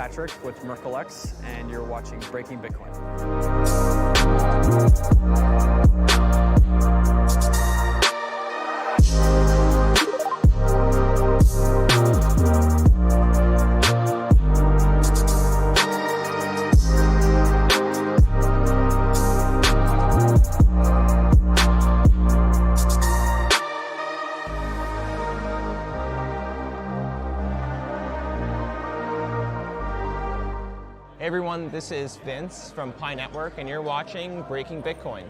Patrick with MerkleX, and you're watching Breaking Bitcoin. Hey everyone, this is Vince from Pi Network, and you're watching Breaking Bitcoin.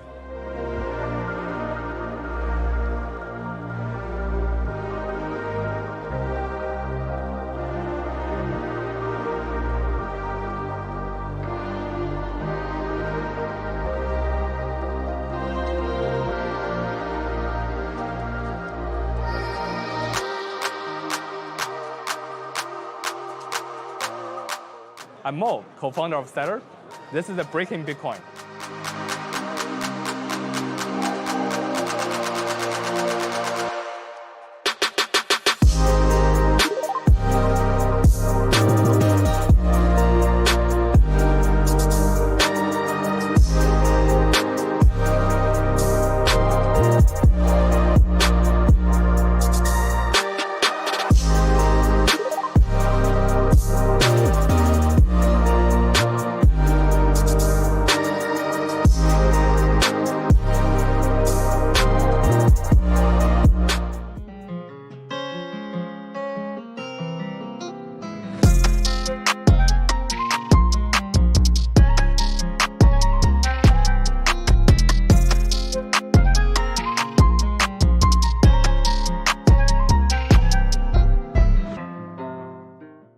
I'm Mo, co-founder of Stellar. This is the Breaking Bitcoin.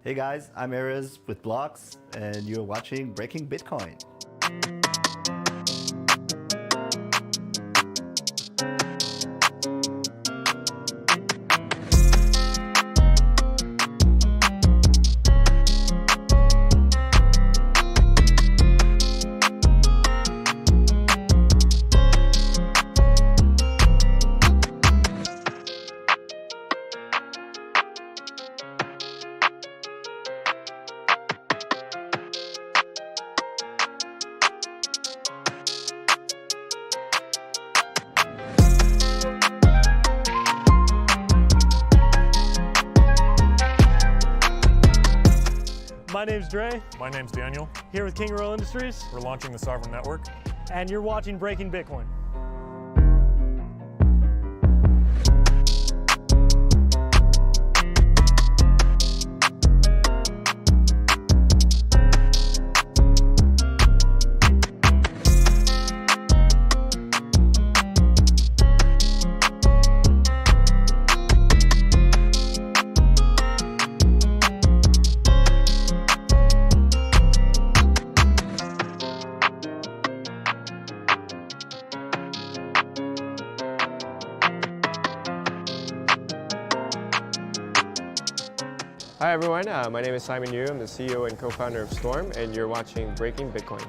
Hey guys, I'm Erez with Blocks, and you're watching Breaking Bitcoin. My name's Dre. My name's Daniel. Here with Kangaroo Industries. We're launching the Sovereign Network. And you're watching Breaking Bitcoin. Hi everyone, my name is Simon Yu. I'm the CEO and co-founder of Storm, and you're watching Breaking Bitcoin.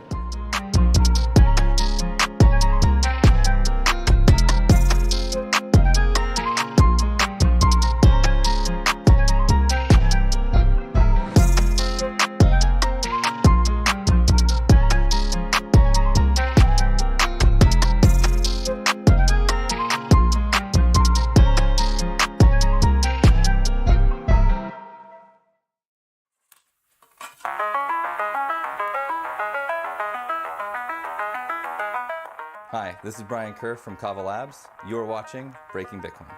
Hi, this is Brian Kerr from Kava Labs. You're watching Breaking Bitcoin.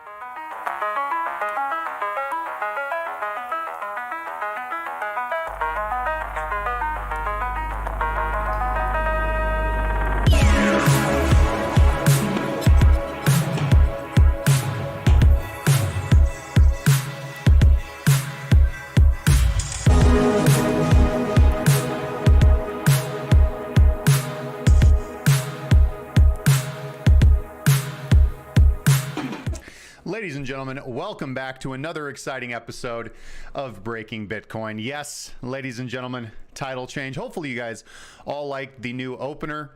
Ladies and gentlemen, welcome back to another exciting episode of Breaking Bitcoin. Yes, ladies and gentlemen, title change. Hopefully you guys all like the new opener.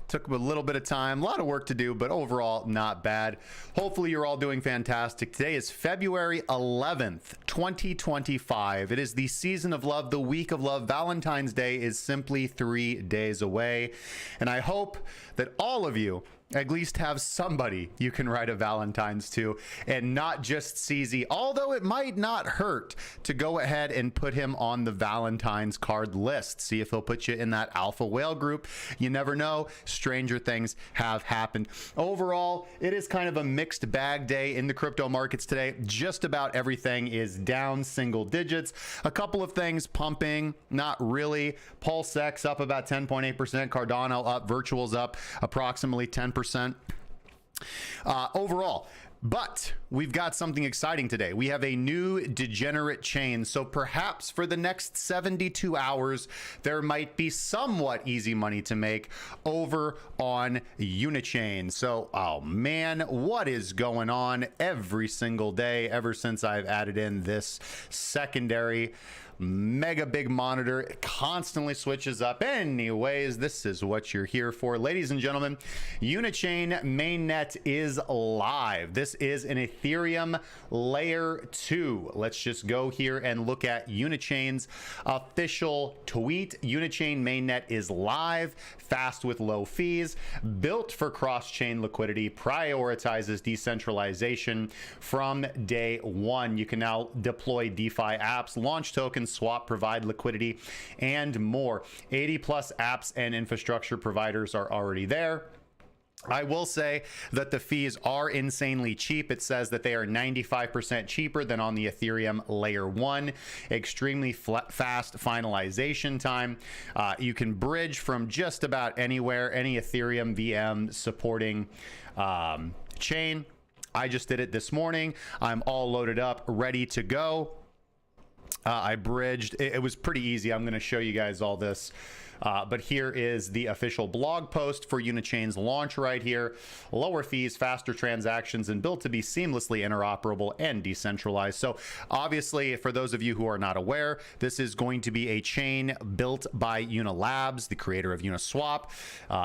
Took a little bit of time, a lot of work to do, but overall not bad. Hopefully you're all doing fantastic. Today is February 11th, 2025. It is the season of love, the week of love. Valentine's Day is simply 3 days away. And I hope that all of you at least have somebody you can write a Valentine's to, and not just CZ, although it might not hurt to go ahead and put him on the Valentine's card list. See if he'll put you in that alpha whale group. You never know. Stranger things have happened. Overall, it is kind of a mixed bag day in the crypto markets today. Just about everything is down single digits. A couple of things pumping, not really. PulseX up about 10.8%. Cardano up. Virtual's up approximately 10%. Overall. But we've got something exciting today. We have a new degenerate chain. So perhaps for the next 72 hours, there might be somewhat easy money to make over on Unichain. So, oh man, what is going on every single day ever since I've added in this secondary mega big monitor? It constantly switches up. Anyways, this is what you're here for. Ladies and gentlemen, Unichain mainnet is live. This is an Ethereum layer 2. Let's just go here and look at Unichain's official tweet. Unichain mainnet is live, fast with low fees, built for cross-chain liquidity, prioritizes decentralization from day one. You can now deploy DeFi apps, launch tokens, swap, provide liquidity, and more. 80 plus apps and infrastructure providers are already there. I will say that the fees are insanely cheap. It says that they are 95% cheaper than on the Ethereum layer 1. Extremely fast finalization time. You can bridge from just about anywhere, any Ethereum VM supporting chain. I just did it this morning. I'm all loaded up, ready to go. I bridged. It was pretty easy. I'm going to show you guys all this. But here is the official blog post for Unichain's launch right here. Lower fees, faster transactions, and built to be seamlessly interoperable and decentralized. So obviously, for those of you who are not aware, this is going to be a chain built by Unilabs, the creator of Uniswap,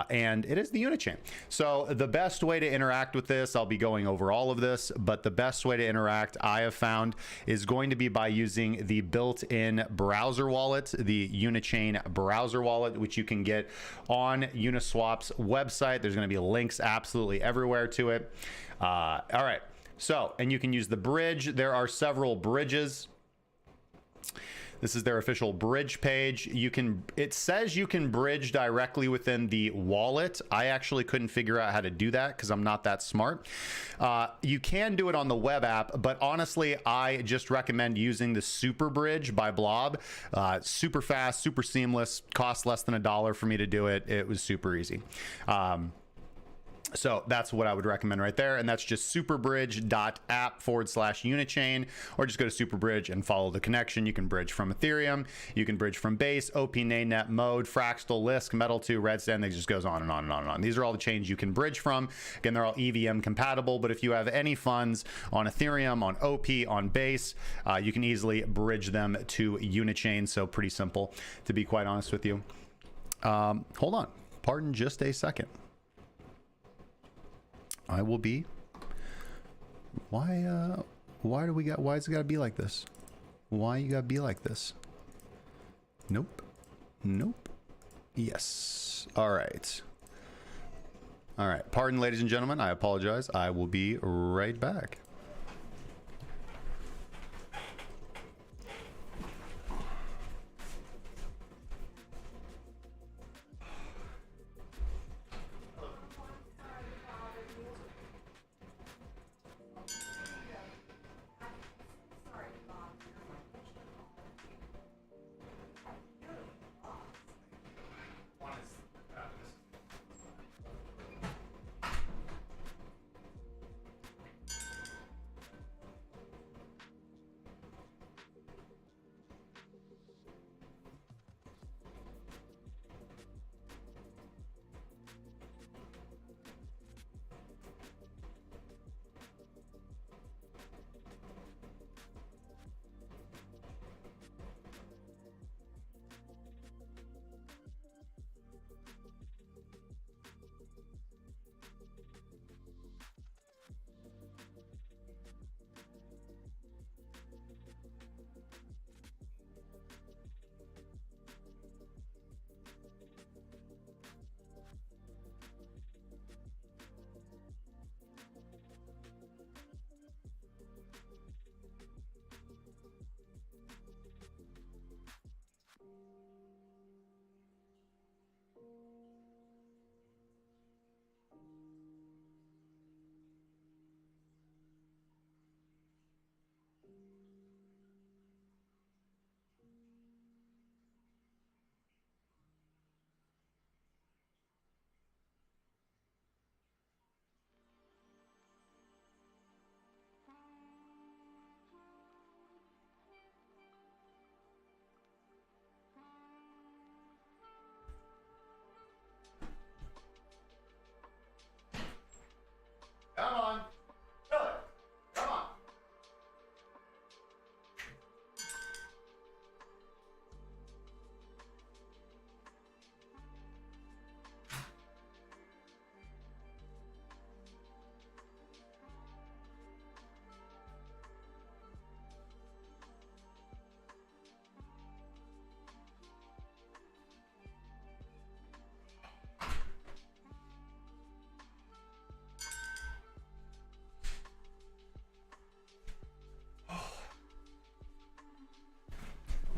and it is the Unichain. So the best way to interact with this, I'll be going over all of this, but the best way to interact I have found is going to be by using the built-in browser wallet, the Unichain browser wallet, which you can get on Uniswap's website. There's going to be links absolutely everywhere to it. All right. So, and you can use the bridge. There are several bridges. This is their official bridge page. It says you can bridge directly within the wallet. I actually couldn't figure out how to do that because I'm not that smart. You can do it on the web app, but honestly, I just recommend using the Super Bridge by Blob. Super fast, super seamless, cost less than $1 for me to do it. It was super easy. So that's what I would recommend right there. And that's just superbridge.app/Unichain, or just go to Superbridge and follow the connection. You can bridge from Ethereum, you can bridge from Base, OP Mainnet, Mode, Fractal, Lisk, Metal 2, Redstone. It just goes on and on and on and on. These are all the chains you can bridge from. Again, they're all EVM compatible, but if you have any funds on Ethereum, on OP, on Base, you can easily bridge them to Unichain. So pretty simple, to be quite honest with you. Hold on, pardon just a second. I will be. Why do we got? Why's it got to be like this? Why you got to be like this? Nope. Nope. Yes. All right. All right. Pardon, ladies and gentlemen. I apologize. I will be right back.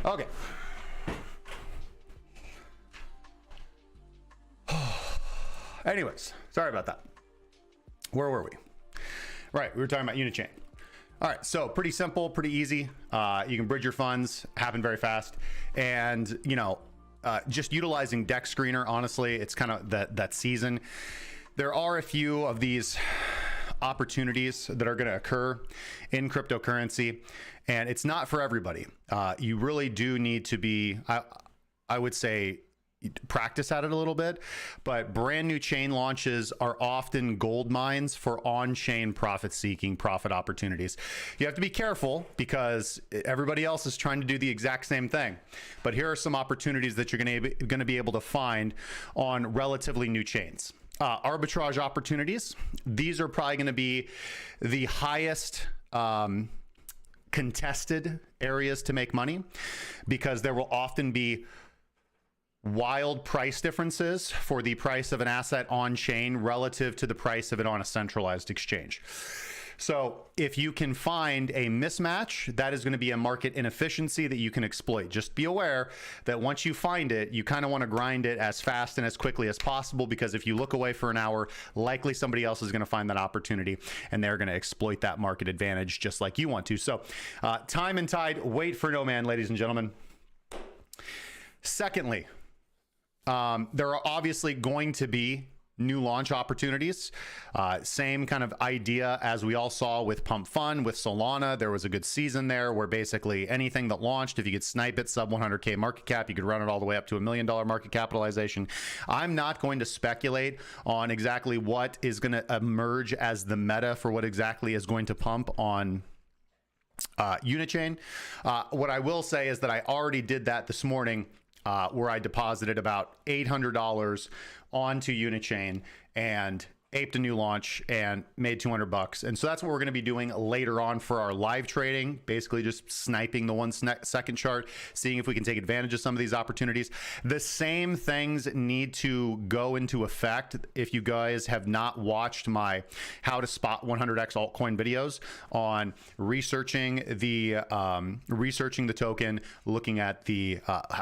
Okay. Anyways, sorry about that. Where were we? Right, we were talking about Unichain. All right, so pretty simple, pretty easy. You can bridge your funds, happen very fast. And, you know, just utilizing Deck Screener, honestly, it's kind of that season. There are a few of these opportunities that are going to occur in cryptocurrency, and it's not for everybody. You really do need to be, I would say, practice at it a little bit, but brand new chain launches are often gold mines for on-chain profit-seeking profit opportunities. You have to be careful because everybody else is trying to do the exact same thing. But here are some opportunities that you're going to be able to find on relatively new chains. Arbitrage opportunities. These are probably going to be the highest contested areas to make money because there will often be wild price differences for the price of an asset on chain relative to the price of it on a centralized exchange. So if you can find a mismatch, that is going to be a market inefficiency that you can exploit. Just be aware that once you find it, you kind of want to grind it as fast and as quickly as possible, because if you look away for an hour, likely somebody else is going to find that opportunity and they're going to exploit that market advantage just like you want to. So time and tide, wait for no man, ladies and gentlemen. Secondly, there are obviously going to be new launch opportunities. Same kind of idea as we all saw with Pump Fun, with Solana. There was a good season there where basically anything that launched, if you could snipe it sub 100K market cap, you could run it all the way up to $1 million market capitalization. I'm not going to speculate on exactly what is going to emerge as the meta for what exactly is going to pump on Unichain. What I will say is that I already did that this morning, where I deposited about $800 onto Unichain and aped a new launch and made $200. And so that's what we're going to be doing later on for our live trading, basically just sniping the 1 second chart, seeing if we can take advantage of some of these opportunities. The same things need to go into effect. If you guys have not watched my how to spot 100x altcoin videos on researching the token, looking at the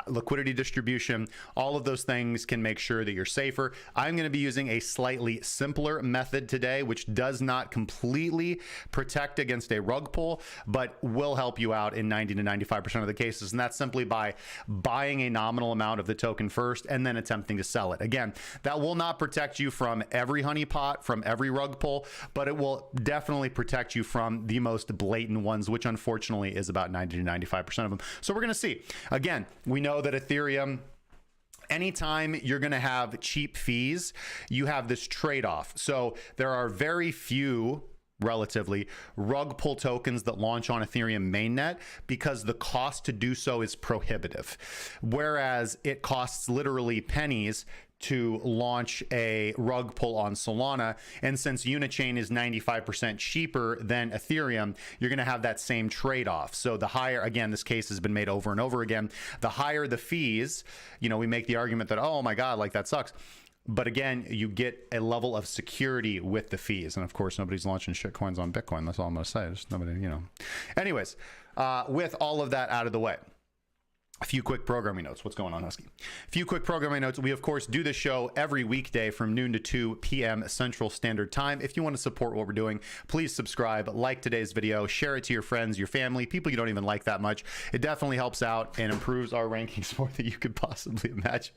liquidity distribution, all of those things can make sure that you're safer. I'm going to be using a slightly simpler method today, which does not completely protect against a rug pull, but will help you out in 90 to 95% of the cases. And that's simply by buying a nominal amount of the token first and then attempting to sell it. Again, that will not protect you from every honeypot, from every rug pull, but it will definitely protect you from the most blatant ones, which unfortunately is about 90 to 95% of them. So we're going to see. Again, we know that Ethereum, anytime you're going to have cheap fees, you have this trade-off. So there are very few, relatively, rug pull tokens that launch on Ethereum mainnet because the cost to do so is prohibitive. Whereas it costs literally pennies to launch a rug pull on Solana. And since Unichain is 95% cheaper than Ethereum, you're going to have that same trade-off. So the higher, again, this case has been made over and over again, the higher the fees, you know, we make the argument that, oh my God, like that sucks. But again, you get a level of security with the fees. And of course, nobody's launching shit coins on Bitcoin. That's all I'm going to say. Just nobody, you know. Anyways, with all of that out of the way, a few quick programming notes. What's going on, Husky? A few quick programming notes. We, of course, do this show every weekday from noon to 2 p.m. Central Standard Time. If you want to support what we're doing, please subscribe, like today's video, share it to your friends, your family, people you don't even like that much. It definitely helps out and improves our rankings more than you could possibly imagine.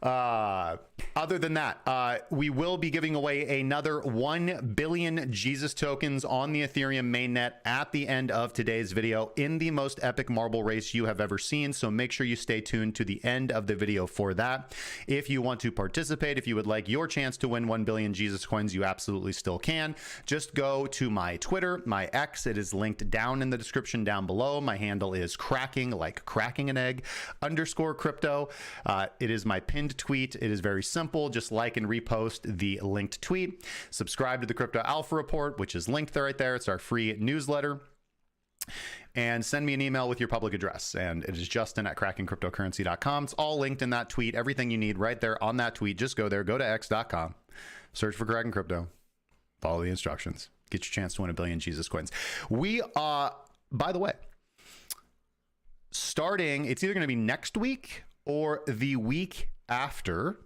Other than that, we will be giving away another 1 billion Jesus tokens on the Ethereum mainnet at the end of today's video in the most epic marble race you have ever seen. So make sure you stay tuned to the end of the video for that. If you want to participate, if you would like your chance to win 1 billion Jesus coins, you absolutely still can. Just go to my Twitter, my X. It is linked down in the description down below. My handle is cracking, like cracking an egg, _crypto. It is my pinned tweet. It is very simple. Just like and repost the linked tweet. Subscribe to the Crypto Alpha Report, which is linked there right there. It's our free newsletter. And send me an email with your public address. And it is justin@crackingcryptocurrency.com. It's all linked in that tweet. Everything you need right there on that tweet. Just go there. Go to x.com. Search for Cracking Crypto. Follow the instructions. Get your chance to win 1 billion Jesus coins. We, by the way, starting, it's either going to be next week or the week after,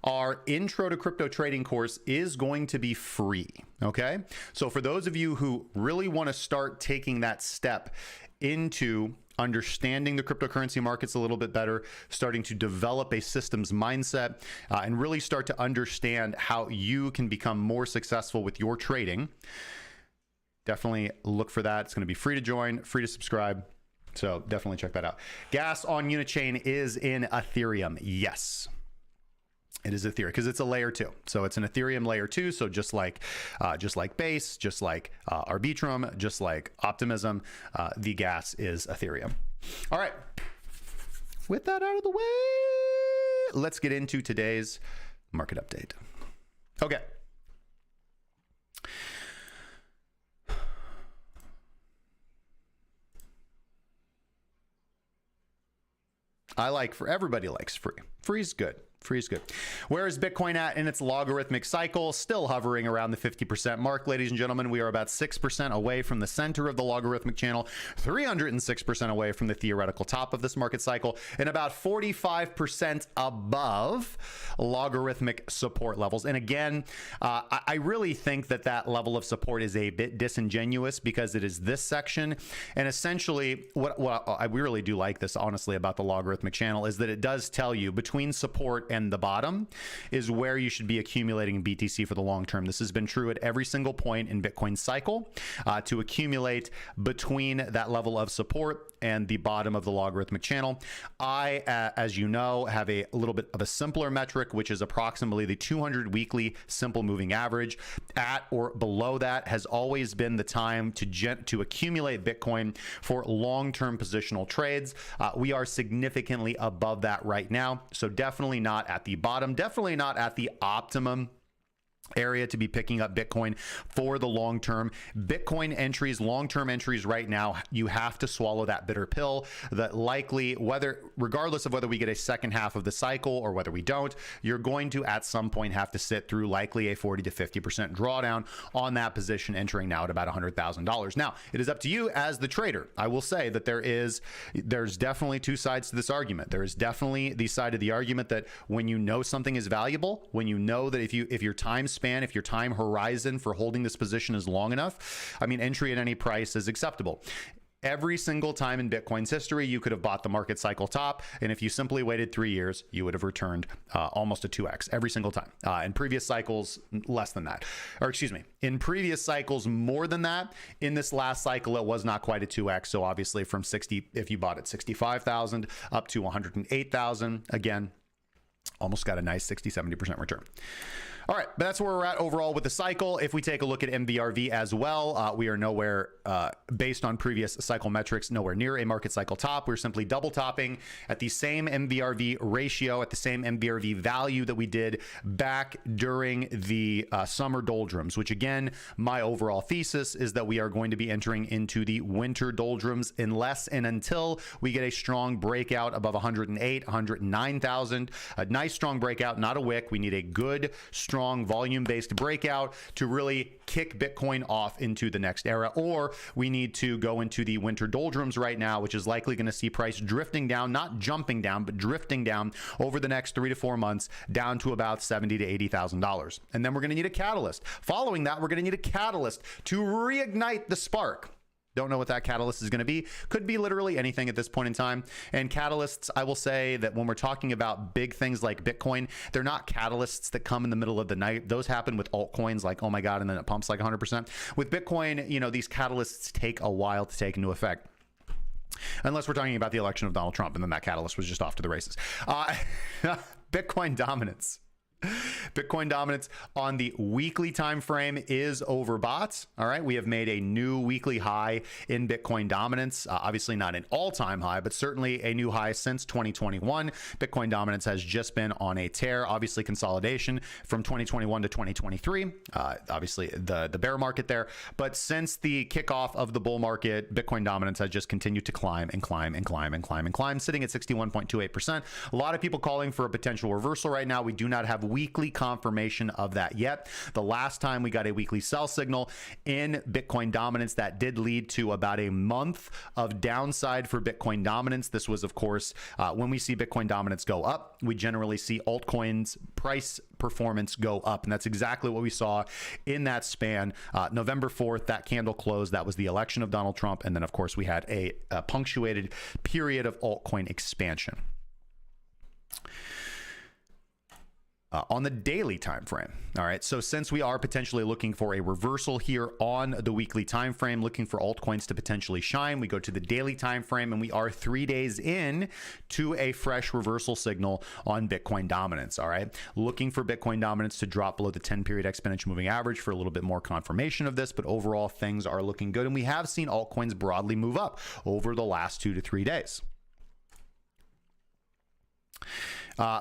our intro to crypto trading course is going to be free. Okay. So for those of you who really want to start taking that step into understanding the cryptocurrency markets a little bit better, starting to develop a systems mindset, and really start to understand how you can become more successful with your trading, definitely look for that. It's going to be free to join, free to subscribe. So definitely check that out. Gas on Unichain is in Ethereum. Yes. It is Ethereum because it's a layer 2. So it's an Ethereum layer 2. So just like Base, just like Arbitrum, just like Optimism, the gas is Ethereum. All right. With that out of the way, let's get into today's market update. Okay. Everybody likes free. Free's good. Free is good. Where is Bitcoin at in its logarithmic cycle? Still hovering around the 50% mark, ladies and gentlemen. We are about 6% away from the center of the logarithmic channel, 306% away from the theoretical top of this market cycle, and about 45% above logarithmic support levels. And again, I really think that that level of support is a bit disingenuous because it is this section. And essentially, what I really do like this, honestly, about the logarithmic channel is that it does tell you between support and the bottom is where you should be accumulating BTC for the long term. This has been true at every single point in Bitcoin's cycle, to accumulate between that level of support and the bottom of the logarithmic channel. I, as you know, have a little bit of a simpler metric, which is approximately the 200 weekly simple moving average. At or below that has always been the time to accumulate Bitcoin for long-term positional trades. We are significantly above that right now. So definitely not at the bottom, definitely not at the optimum area to be picking up Bitcoin for the long term. Bitcoin entries, long-term entries right now, you have to swallow that bitter pill that likely, regardless of whether we get a second half of the cycle or whether we don't, you're going to at some point have to sit through likely a 40 to 50% drawdown on that position entering now at about $100,000. Now, it is up to you as the trader. I will say that there's definitely two sides to this argument. There is definitely the side of the argument that when you know something is valuable, when you know that if your time span, if your time horizon for holding this position is long enough, I mean, entry at any price is acceptable. Every single time in Bitcoin's history, you could have bought the market cycle top, and if you simply waited 3 years, you would have returned almost a 2x every single time. In previous cycles, less than that. Or excuse me, in previous cycles, more than that. In this last cycle, it was not quite a 2x. So obviously from 60, if you bought at 65,000 up to 108,000, again, almost got a nice 60-70% return. All right, but that's where we're at overall with the cycle. If we take a look at MVRV as well, we are nowhere, based on previous cycle metrics, nowhere near a market cycle top. We're simply double topping at the same MVRV ratio, at the same MVRV value that we did back during the summer doldrums, which again, my overall thesis is that we are going to be entering into the winter doldrums unless and until we get a strong breakout above 108, 109,000. A nice strong breakout, not a wick. We need a good, strong volume-based breakout to really kick Bitcoin off into the next era, or we need to go into the winter doldrums right now, which is likely going to see price drifting down, not jumping down, but drifting down over the next 3 to 4 months down to about $70,000 to $80,000. And then we're going to need a catalyst. Following that, we're going to need a catalyst to reignite the spark. Don't know what that catalyst is going to be. Could be literally anything at this point in time. And catalysts, I will say that when we're talking about big things like Bitcoin, they're not catalysts that come in the middle of the night. Those happen with altcoins like, oh my God, and then it pumps like 100%. With Bitcoin, you know, these catalysts take a while to take into effect. Unless we're talking about the election of Donald Trump, and then that catalyst was just off to the races. Bitcoin dominance. Bitcoin dominance on the weekly time frame is overbought. All right, we have made a new weekly high in Bitcoin dominance. Obviously not an all-time high, but certainly a new high since 2021. Bitcoin dominance has just been on a tear. Obviously consolidation from 2021 to 2023. Obviously the bear market there, but since the kickoff of the bull market, Bitcoin dominance has just continued to climb and climb and climb and climb and climb, sitting at 61.28%. A lot of people calling for a potential reversal right now. We do not have weekly confirmation of that yet. The last time we got a weekly sell signal in Bitcoin dominance, that did lead to about a month of downside for Bitcoin dominance. This was, of course, when we see Bitcoin dominance go up, we generally see altcoins price performance go up. And that's exactly what we saw in that span. November 4th, that candle closed. That was the election of Donald Trump. And then, of course, we had a punctuated period of altcoin expansion. On the daily time frame. All right, so since we are potentially looking for a reversal here on the weekly time frame, looking for altcoins to potentially shine, we go to the daily time frame, and we are 3 days in to a fresh reversal signal on Bitcoin dominance. All right, looking for Bitcoin dominance to drop below the 10-period exponential moving average for a little bit more confirmation of this, but overall things are looking good, and we have seen altcoins broadly move up over the last 2 to 3 days.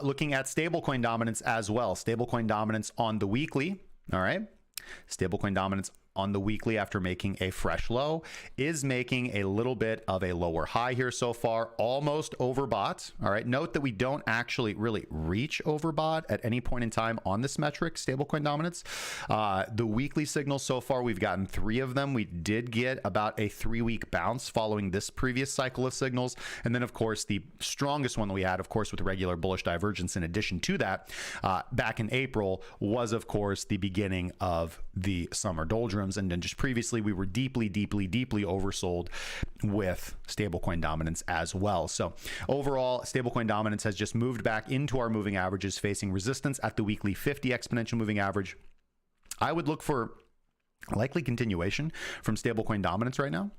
Looking at stablecoin dominance as well. Stablecoin dominance on the weekly, all right? Stablecoin dominance on the weekly after making a fresh low is making a little bit of a lower high here so far, almost overbought. All right, note that we don't actually really reach overbought at any point in time on this metric, stablecoin dominance. The weekly signals so far, we've gotten 3 of them. We did get about a 3-week bounce following this previous cycle of signals. And then, of course, the strongest one that we had, of course, with regular bullish divergence in addition to that, back in April was, of course, the beginning of the summer doldrums. And then just previously, we were deeply oversold with stablecoin dominance as well. So overall, stablecoin dominance has just moved back into our moving averages, facing resistance at the weekly 50 exponential moving average. I would look for likely continuation from stablecoin dominance right now.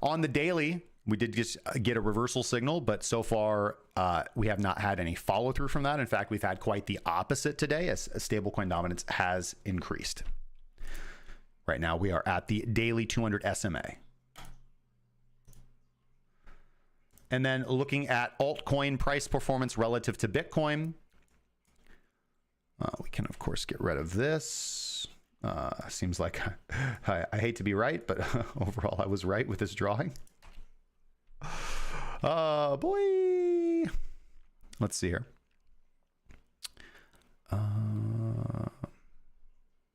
On the daily, we did just get a reversal signal, but so far we have not had any follow through from that. In fact, we've had quite the opposite today as stablecoin dominance has increased. Right now, we are at the daily 200 SMA. And then looking at altcoin price performance relative to Bitcoin, we can, of course, get rid of this. Seems like I hate to be right, but overall, I was right with this drawing. Boy. Let's see here.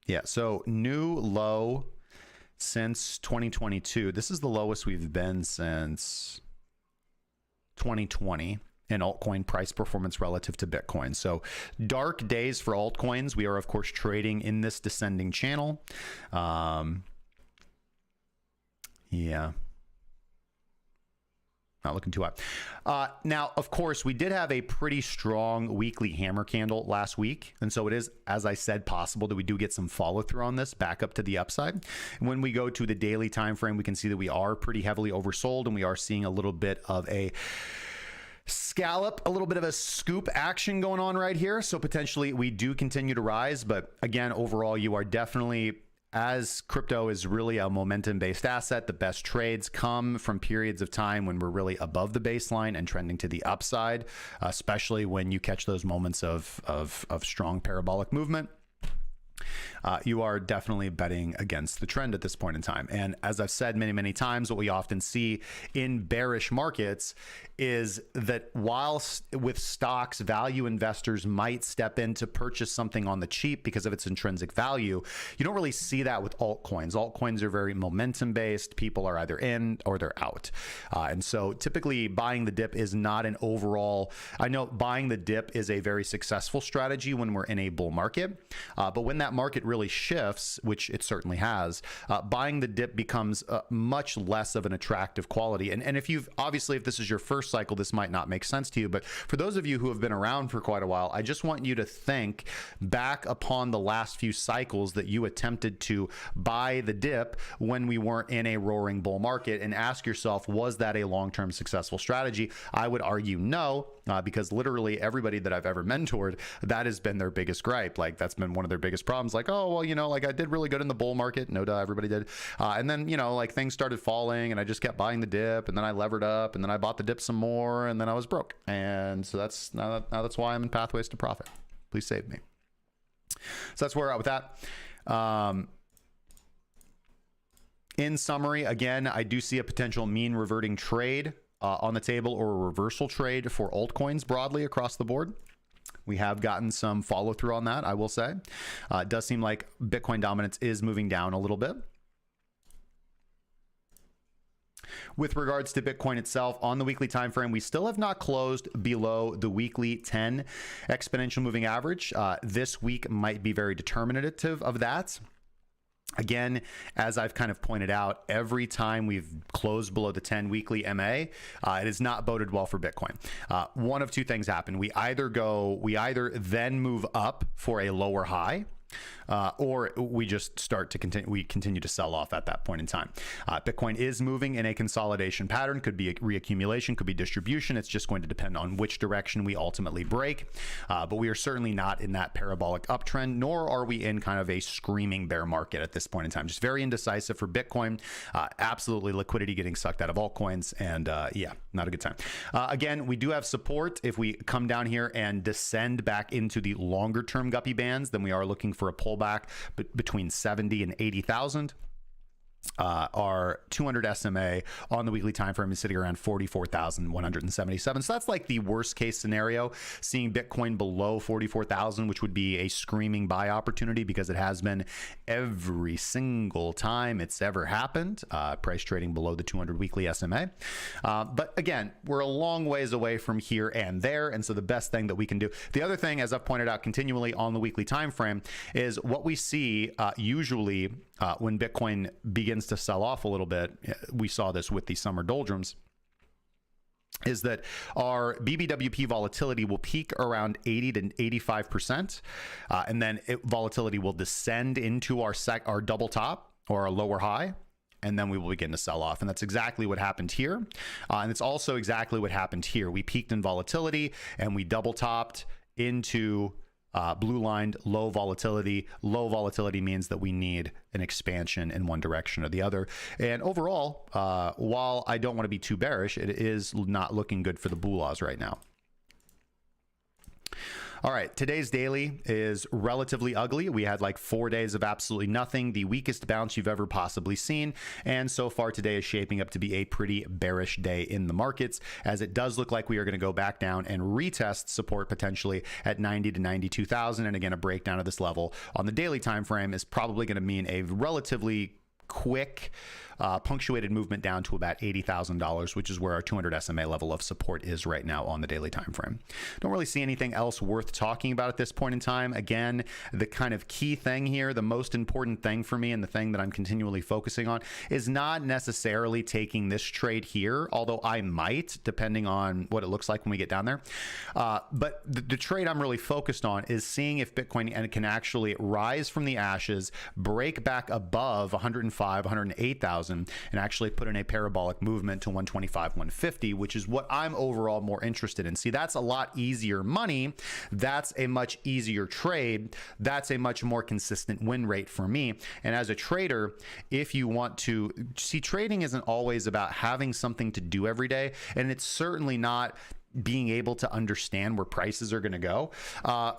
Yeah, so new low since 2022. This is the lowest we've been since 2020 in altcoin price performance relative to Bitcoin. So dark days for altcoins. We are, of course, trading in this descending channel. Yeah. Not looking too hot. Now, of course, we did have a pretty strong weekly hammer candle last week. And so it is, as I said, possible that we do get some follow through on this back up to the upside. When we go to the daily time frame, we can see that we are pretty heavily oversold, and we are seeing a little bit of a scallop, a little bit of a scoop action going on right here. So potentially we do continue to rise. But again, overall, you are definitely, as crypto is really a momentum-based asset, the best trades come from periods of time when we're really above the baseline and trending to the upside, especially when you catch those moments of strong parabolic movement. You are definitely betting against the trend at this point in time. And as I've said many times, what we often see in bearish markets is that whilst with stocks, value investors might step in to purchase something on the cheap because of its intrinsic value, you don't really see that with altcoins. Altcoins are very momentum based. People are either in or they're out. And so typically buying the dip is not an overall, I know buying the dip is a very successful strategy when we're in a bull market. But when that market really shifts, which it certainly has, buying the dip becomes much less of an attractive quality. And if you've, obviously, if this is your first cycle, this might not make sense to you. But for those of you who have been around for quite a while, I just want you to think back upon the last few cycles that you attempted to buy the dip when we weren't in a roaring bull market, and ask yourself, was that a long-term successful strategy? I would argue no, because literally everybody that I've ever mentored, that has been their biggest gripe. Like, that's been one of their biggest problems. Like, oh, well, you know, like I did really good in the bull market. No duh, everybody did. And then, you know, like things started falling and I just kept buying the dip, and then I levered up, and then I bought the dip some more, and then I was broke. And so that's now that's why I'm in Pathways to Profit. Please save me. So that's where we're at with that. In summary, again, I do see a potential mean reverting trade on the table, or a reversal trade for altcoins broadly across the board. We have gotten some follow through on that, I will say. It does seem like Bitcoin dominance is moving down a little bit. With regards to Bitcoin itself, on the weekly time frame, we still have not closed below the weekly 10 exponential moving average. This week might be very determinative of that. Again, as I've kind of pointed out, every time we've closed below the 10 weekly MA, it has not boded well for Bitcoin. One of two things happen. We either then move up for a lower high, or we just start to continue to sell off at that point in time. Bitcoin is moving in a consolidation pattern, could be a reaccumulation, could be distribution. It's just going to depend on which direction we ultimately break. But we are certainly not in that parabolic uptrend, nor are we in kind of a screaming bear market at this point in time. Just very indecisive for Bitcoin. Absolutely liquidity getting sucked out of altcoins, and yeah, not a good time. Again, we do have support. If we come down here and descend back into the longer term guppy bands, then we are looking for a pullback between 70 and 80,000. Our 200 SMA on the weekly time frame is sitting around 44,177. So that's like the worst case scenario, seeing Bitcoin below 44,000, which would be a screaming buy opportunity because it has been every single time it's ever happened, price trading below the 200 weekly SMA. But again, we're a long ways away from here and there. And so the best thing that we can do, the other thing, as I've pointed out continually on the weekly time frame, is what we see usually when Bitcoin begins to sell off a little bit. We saw this with the summer doldrums, is that our BBWP volatility will peak around 80 to 85%, and then volatility will descend into our double top or our lower high, and then we will begin to sell off. And that's exactly what happened here. And it's also exactly what happened here. We peaked in volatility and we double topped into blue lined low volatility. Low volatility means that we need an expansion in one direction or the other. And overall, while I don't want to be too bearish, it is not looking good for the Bulaws right now. All right, today's daily is relatively ugly. We had like 4 days of absolutely nothing, the weakest bounce you've ever possibly seen. And so far today is shaping up to be a pretty bearish day in the markets, as it does look like we are going to go back down and retest support potentially at 90 to 92,000. And again, a breakdown of this level on the daily time frame is probably going to mean a relatively quick punctuated movement down to about $80,000, which is where our 200 SMA level of support is right now on the daily time frame. Don't really see anything else worth talking about at this point in time. Again, the kind of key thing here, the most important thing for me and the thing that I'm continually focusing on is not necessarily taking this trade here, although I might, depending on what it looks like when we get down there. But the trade I'm really focused on is seeing if Bitcoin can actually rise from the ashes, break back above 105, 108,000, and actually put in a parabolic movement to 125, 150, which is what I'm overall more interested in. See, that's a lot easier money. That's a much easier trade. That's a much more consistent win rate for me. And as a trader, if you want to see, trading isn't always about having something to do every day, and it's certainly not being able to understand where prices are going to go.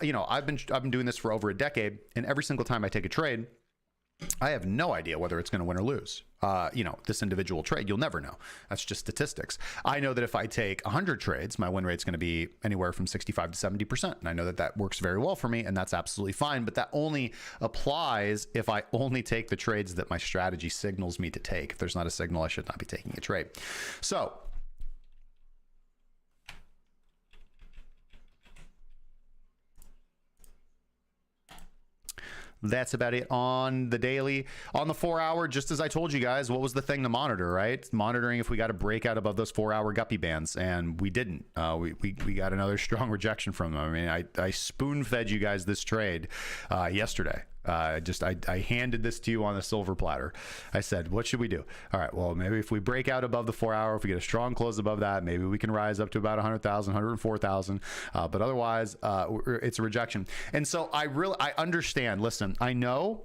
You know, I've been doing this for over a decade, and every single time I take a trade, I have no idea whether it's going to win or lose. You know, this individual trade, you'll never know. That's just statistics. I know that if I take 100 trades, my win rate's going to be anywhere from 65 to 70%. And I know that that works very well for me, and that's absolutely fine. But that only applies if I only take the trades that my strategy signals me to take. If there's not a signal, I should not be taking a trade. So that's about it on the daily. On the 4 hour, just as I told you guys, what was the thing to monitor, right? Monitoring if we got a breakout above those 4 hour guppy bands, and we didn't. We got another strong rejection from them. I mean, I spoon fed you guys this trade yesterday. I handed this to you on a silver platter. I said, what should we do? All right, well, maybe if we break out above the 4 hour, if we get a strong close above that, maybe we can rise up to about 100,000, 104,000. But otherwise, it's a rejection. And so I understand. Listen, I know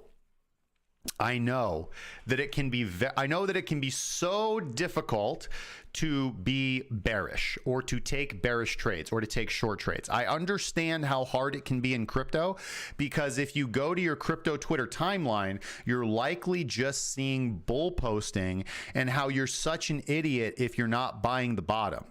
that it can be so difficult to be bearish or to take bearish trades or to take short trades. I understand how hard it can be in crypto, because if you go to your crypto Twitter timeline, you're likely just seeing bull posting and how you're such an idiot if you're not buying the bottom.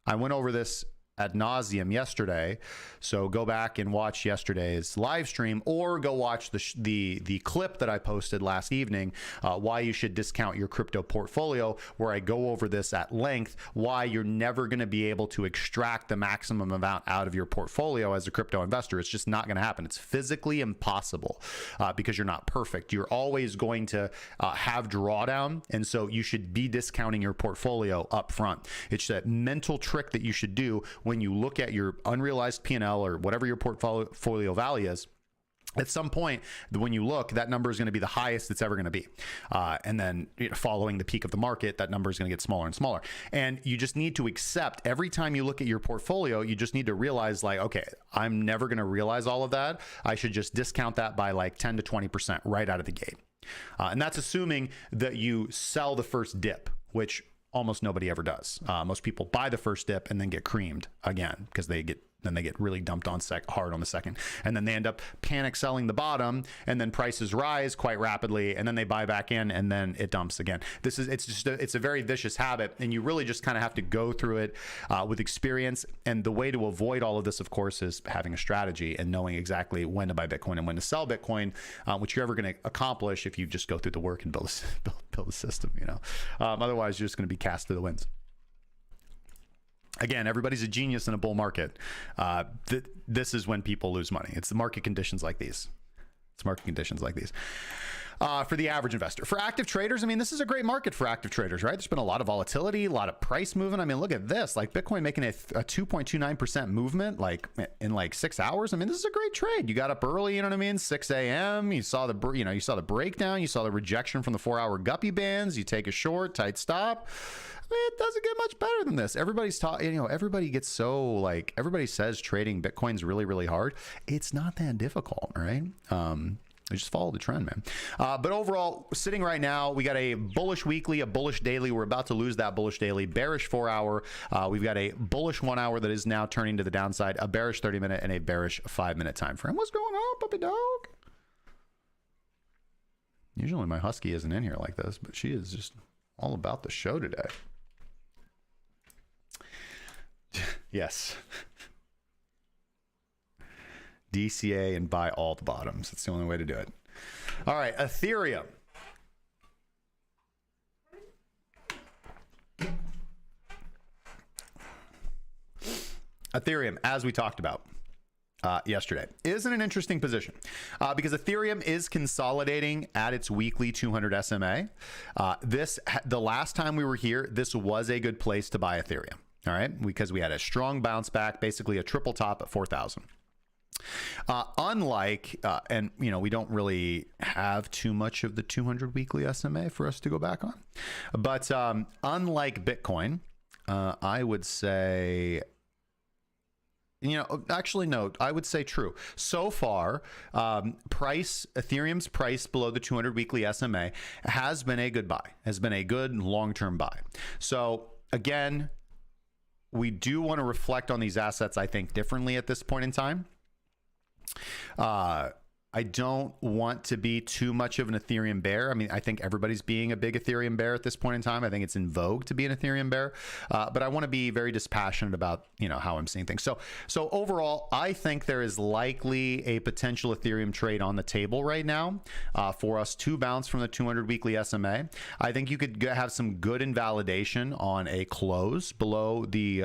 I went over this ad nauseum yesterday, so go back and watch yesterday's live stream, or go watch the clip that I posted last evening, why you should discount your crypto portfolio, where I go over this at length, why you're never going to be able to extract the maximum amount out of your portfolio as a crypto investor. It's just not going to happen. It's physically impossible because you're not perfect. You're always going to have drawdown, and so you should be discounting your portfolio up front. It's that mental trick that you should do when you look at your unrealized P&L or whatever your portfolio value is. At some point, when you look, that number is going to be the highest it's ever going to be. And then following the peak of the market, that number is going to get smaller and smaller. And you just need to accept every time you look at your portfolio, you just need to realize like, okay, I'm never going to realize all of that. I should just discount that by like 10 to 20% right out of the gate. And that's assuming that you sell the first dip, which almost nobody ever does. Most people buy the first dip and then get creamed again because they get really dumped on hard on the second, and then they end up panic selling the bottom, and then prices rise quite rapidly, and then they buy back in, and then it dumps again. It's a very vicious habit, and you really just kind of have to go through it with experience. And the way to avoid all of this, of course, is having a strategy and knowing exactly when to buy Bitcoin and when to sell Bitcoin, which you're ever going to accomplish if you just go through the work and build a system. Otherwise, you're just going to be cast to the winds. Again, everybody's a genius in a bull market. This is when people lose money. It's the market conditions like these. For the average investor. For active traders, I mean, this is a great market for active traders, right? There's been a lot of volatility, a lot of price movement. I mean, look at this, like Bitcoin making a 2.29% movement like in like 6 hours. I mean, this is a great trade. You got up early, 6 a.m. You saw the breakdown, you saw the rejection from the 4-hour guppy bands. You take a short, tight stop. It doesn't get much better than this. Everybody's talking, everybody gets so like, everybody says trading Bitcoin's really, really hard. It's not that difficult, right? We just follow the trend, man. But overall, sitting right now, we got a bullish weekly, a bullish daily. We're about to lose that bullish daily, bearish 4-hour. We've got a bullish 1 hour that is now turning to the downside, a bearish 30-minute, and a bearish 5-minute time frame. What's going on, puppy dog? Usually my husky isn't in here like this, but she is just all about the show today. Yes. DCA and buy all the bottoms. That's the only way to do it. All right, Ethereum. Ethereum, as we talked about yesterday, is in an interesting position because Ethereum is consolidating at its weekly 200 SMA. The last time we were here, this was a good place to buy Ethereum. All right, because we had a strong bounce back, basically a triple top at 4,000. And we don't really have too much of the 200 weekly SMA for us to go back on. But unlike Bitcoin, I would say, actually, no, I would say true. So far, Ethereum's price below the 200 weekly SMA has been a good buy, has been a good long-term buy. So again, we do want to reflect on these assets, I think, differently at this point in time. I don't want to be too much of an Ethereum bear. I mean, I think everybody's being a big Ethereum bear at this point in time. I think it's in vogue to be an Ethereum bear, but I want to be very dispassionate about, how I'm seeing things. So overall, I think there is likely a potential Ethereum trade on the table right now for us to bounce from the 200 weekly SMA. I think you could have some good invalidation on a close below the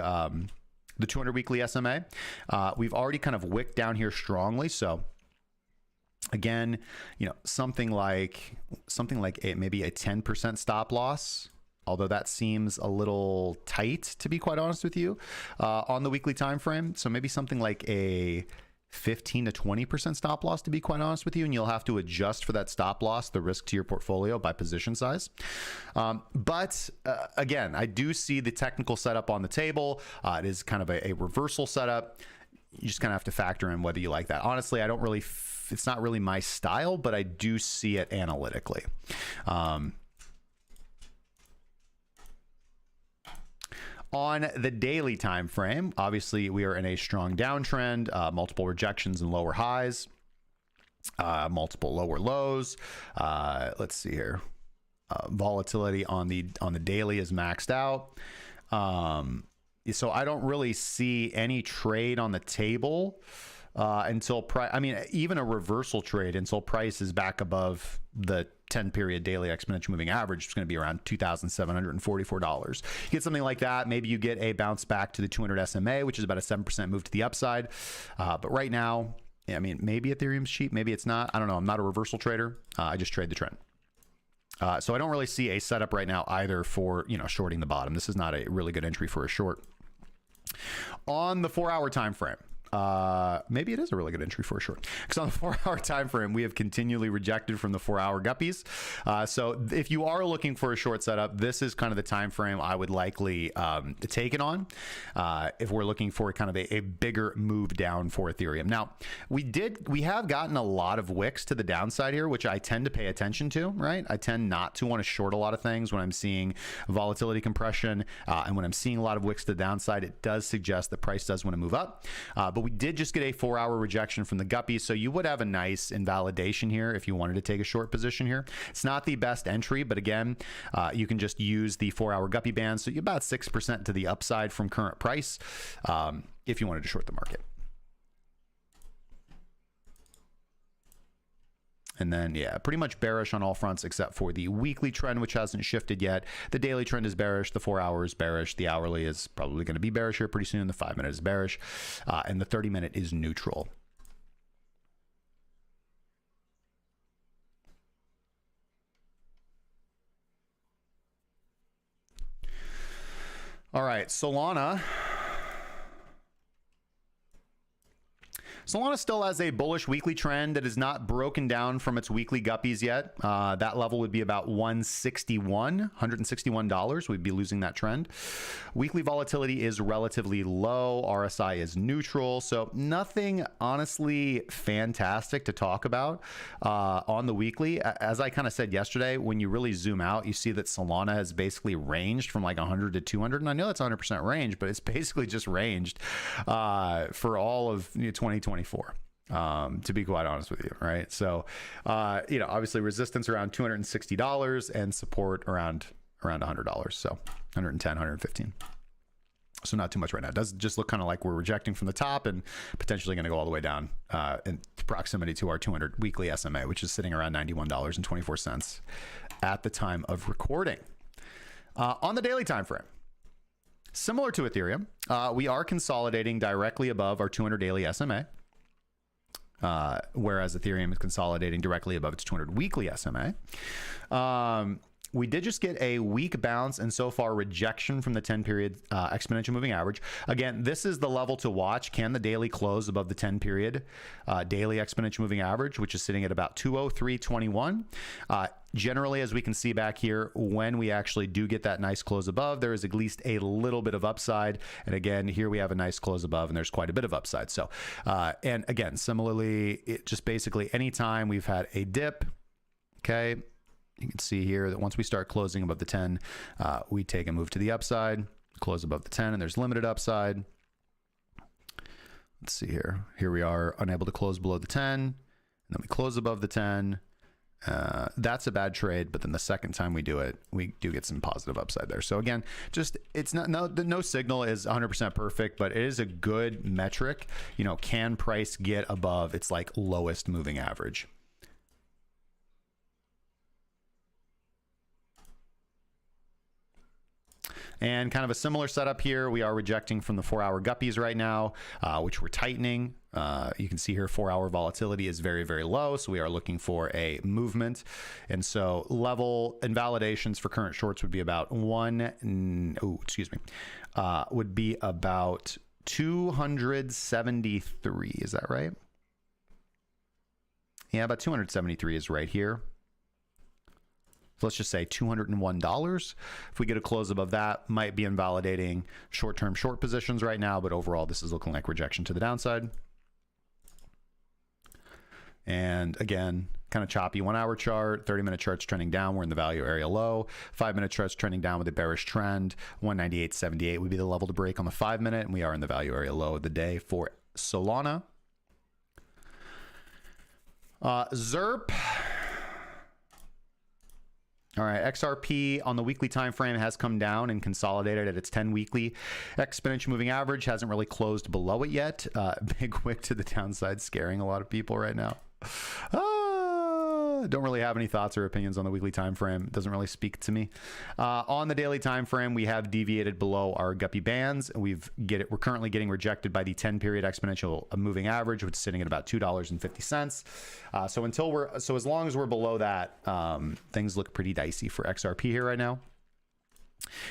200 weekly SMA. We've already kind of wicked down here strongly, so again, something like maybe a 10% stop loss, although that seems a little tight, to be quite honest with you, on the weekly time frame. So maybe something like a 15 to 20% stop loss, to be quite honest with you, and you'll have to adjust for that stop loss, the risk to your portfolio, by position size. But again, I do see the technical setup on the table. It is kind of a reversal setup. You just kind of have to factor in whether you like that. Honestly, it's not really my style, but I do see it analytically. On the daily time frame, obviously we are in a strong downtrend, multiple rejections and lower highs, multiple lower lows. Let's see here. Volatility on the daily is maxed out. So I don't really see any trade on the table until price. I mean, even a reversal trade until price is back above the 10-period daily exponential moving average. It's going to be around $2,744. You get something like that. Maybe you get a bounce back to the 200 SMA, which is about a 7% move to the upside. But right now, I mean, maybe Ethereum's cheap, maybe it's not. I don't know. I'm not a reversal trader. I just trade the trend. So I don't really see a setup right now either for, shorting the bottom. This is not a really good entry for a short. On the 4-hour time frame, maybe it is a really good entry for a short, because on the 4-hour time frame we have continually rejected from the 4-hour guppies. So if you are looking for a short setup, this is kind of the time frame I would likely take it on if we're looking for kind of a bigger move down for Ethereum. Now we have gotten a lot of wicks to the downside here, which I tend to pay attention to, right? I tend not to want to short a lot of things when I'm seeing volatility compression, and when I'm seeing a lot of wicks to the downside, it does suggest that price does want to move up. But we did just get a 4-hour rejection from the guppies, so you would have a nice invalidation here if you wanted to take a short position here. It's not the best entry, but again, you can just use the 4-hour guppy band, so you're about 6% to the upside from current price if you wanted to short the market. And then, yeah, pretty much bearish on all fronts except for the weekly trend, which hasn't shifted yet. The daily trend is bearish. The 4-hour is bearish. The hourly is probably going to be bearish here pretty soon. The 5-minute is bearish. And the 30-minute is neutral. All right, Solana. Solana still has a bullish weekly trend that is not broken down from its weekly guppies yet. That level would be about $161. We'd be losing that trend. Weekly volatility is relatively low. RSI is neutral. So nothing honestly fantastic to talk about on the weekly. As I kind of said yesterday, when you really zoom out, you see that Solana has basically ranged from like 100 to 200. And I know that's 100% range, but it's basically just ranged for all of 2024. To be quite honest with you, right? So, obviously resistance around $260 and support around $100. So 110, 115. So not too much right now. It does just look kind of like we're rejecting from the top and potentially going to go all the way down in proximity to our 200 weekly SMA, which is sitting around $91.24 at the time of recording. On the daily time frame, similar to Ethereum, we are consolidating directly above our 200 daily SMA. Whereas Ethereum is consolidating directly above its 200 weekly SMA. We did just get a weak bounce and so far rejection from the 10-period exponential moving average. Again, this is the level to watch. Can the daily close above the 10-period daily exponential moving average, which is sitting at about 203.21? Generally, as we can see back here, when we actually do get that nice close above, there is at least a little bit of upside. And again, here we have a nice close above and there's quite a bit of upside. So, and again, similarly, it just basically anytime we've had a dip, okay, you can see here that once we start closing above the 10, we take a move to the upside, close above the 10, and there's limited upside. Let's see here. Here we are unable to close below the 10, and then we close above the 10. That's a bad trade, but then the second time we do it, we do get some positive upside there. So again, just it's not no signal is 100% perfect, but it is a good metric. Can price get above its like lowest moving average? And kind of a similar setup here. We are rejecting from the 4-hour guppies right now, which we're tightening. You can see here 4-hour volatility is very, very low. So we are looking for a movement. And so level invalidations for current shorts would be about would be about 273. Is that right? Yeah, about 273 is right here. So let's just say $201. If we get a close above that, might be invalidating short-term short positions right now, but overall this is looking like rejection to the downside. And again, kind of choppy 1-hour chart, 30-minute chart's trending down. We're in the value area low. 5-minute chart's trending down with a bearish trend. 198.78 would be the level to break on the 5-minute, and we are in the value area low of the day for Solana. ZERP. All right, XRP on the weekly time frame has come down and consolidated at its 10 weekly exponential moving average. Hasn't really closed below it yet. Big wick to the downside, scaring a lot of people right now. Don't really have any thoughts or opinions on the weekly time frame. It doesn't really speak to me. On the daily time frame, we have deviated below our guppy bands. We're currently getting rejected by the 10-period exponential moving average, which is sitting at about $2.50. So as long as we're below that, things look pretty dicey for XRP here right now.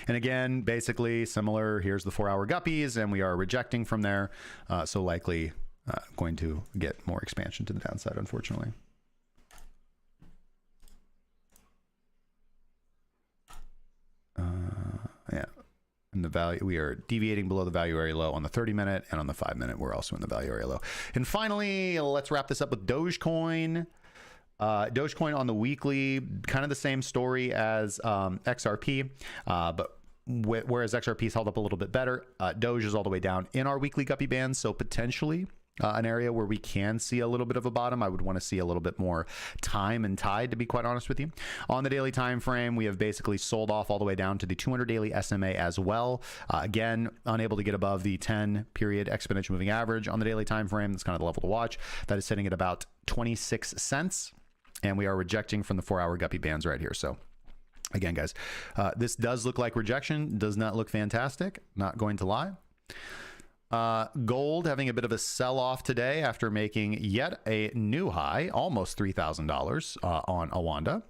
And again, basically similar. Here's the 4-hour guppies, and we are rejecting from there. So likely going to get more expansion to the downside, unfortunately. Yeah, and the value, we are deviating below the value area low on the 30-minute, and on the 5-minute we're also in the value area low. And finally, let's wrap this up with Dogecoin. Dogecoin on the weekly, kind of the same story as XRP, but whereas XRP is held up a little bit better, Doge is all the way down in our weekly guppy band, so potentially an area where we can see a little bit of a bottom. I would want to see a little bit more time and tide, to be quite honest with you. On the daily time frame, we have basically sold off all the way down to the 200 daily SMA as well. Again, unable to get above the 10-period exponential moving average on the daily time frame. That's kind of the level to watch. That is sitting at about 26 cents, and we are rejecting from the 4-hour guppy bands right here. So again, guys, this does look like rejection. Does not look fantastic, not going to lie. Gold having a bit of a sell-off today after making yet a new high, almost $3,000 on Awanda.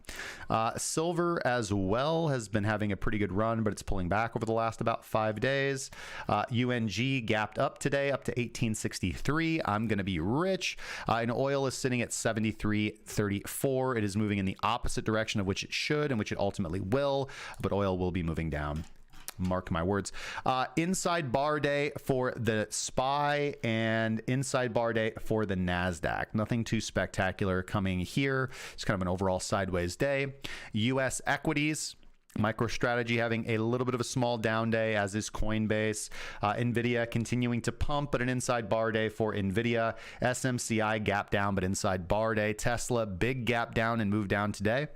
Silver as well has been having a pretty good run, but it's pulling back over the last about 5 days. UNG gapped up today up to 1863. I'm going to be rich. And oil is sitting at 73.34. It is moving in the opposite direction of which it should and which it ultimately will, but oil will be moving down. Mark my words. Inside bar day for the SPY and inside bar day for the NASDAQ. Nothing too spectacular coming here. It's kind of an overall sideways day. US equities. MicroStrategy having a little bit of a small down day, as is Coinbase. NVIDIA continuing to pump, but an inside bar day for NVIDIA. SMCI gap down, but inside bar day. Tesla, big gap down and move down today.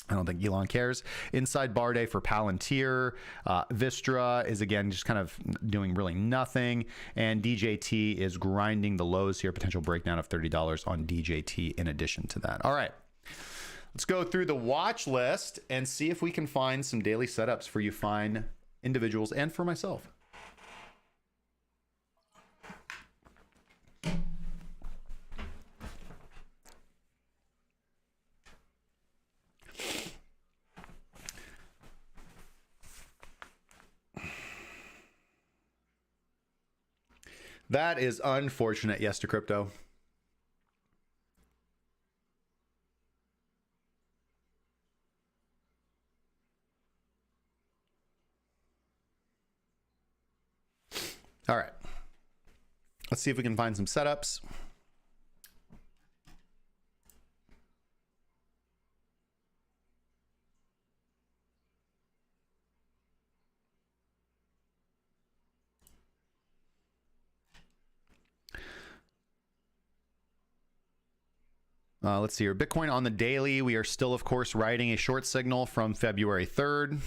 I don't think Elon cares. Inside bar day for Palantir. Vistra is again just kind of doing really nothing. And DJT is grinding the lows here. Potential breakdown of $30 on DJT in addition to that. All right. Let's go through the watch list and see if we can find some daily setups for you fine individuals and for myself. That is unfortunate, yes to crypto. All right. Let's see if we can find some setups. Let's see here. Bitcoin on the daily. We are still, of course, riding a short signal from February 3rd.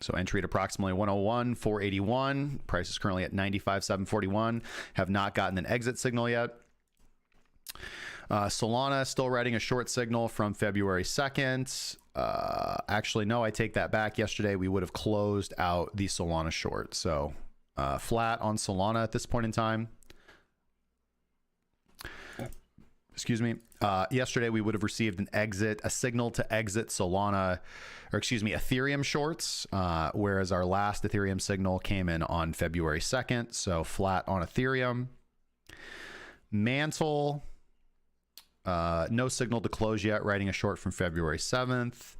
So entry at approximately 101,481. Price is currently at 95,741. Have not gotten an exit signal yet. Solana still riding a short signal from February 2nd. Actually, no, I take that back. Yesterday, we would have closed out the Solana short. So flat on Solana at this point in time. Excuse me. Yesterday, we would have received a signal to exit Solana, or excuse me, Ethereum shorts, whereas our last Ethereum signal came in on February 2nd. So flat on Ethereum. Mantle, no signal to close yet, writing a short from February 7th.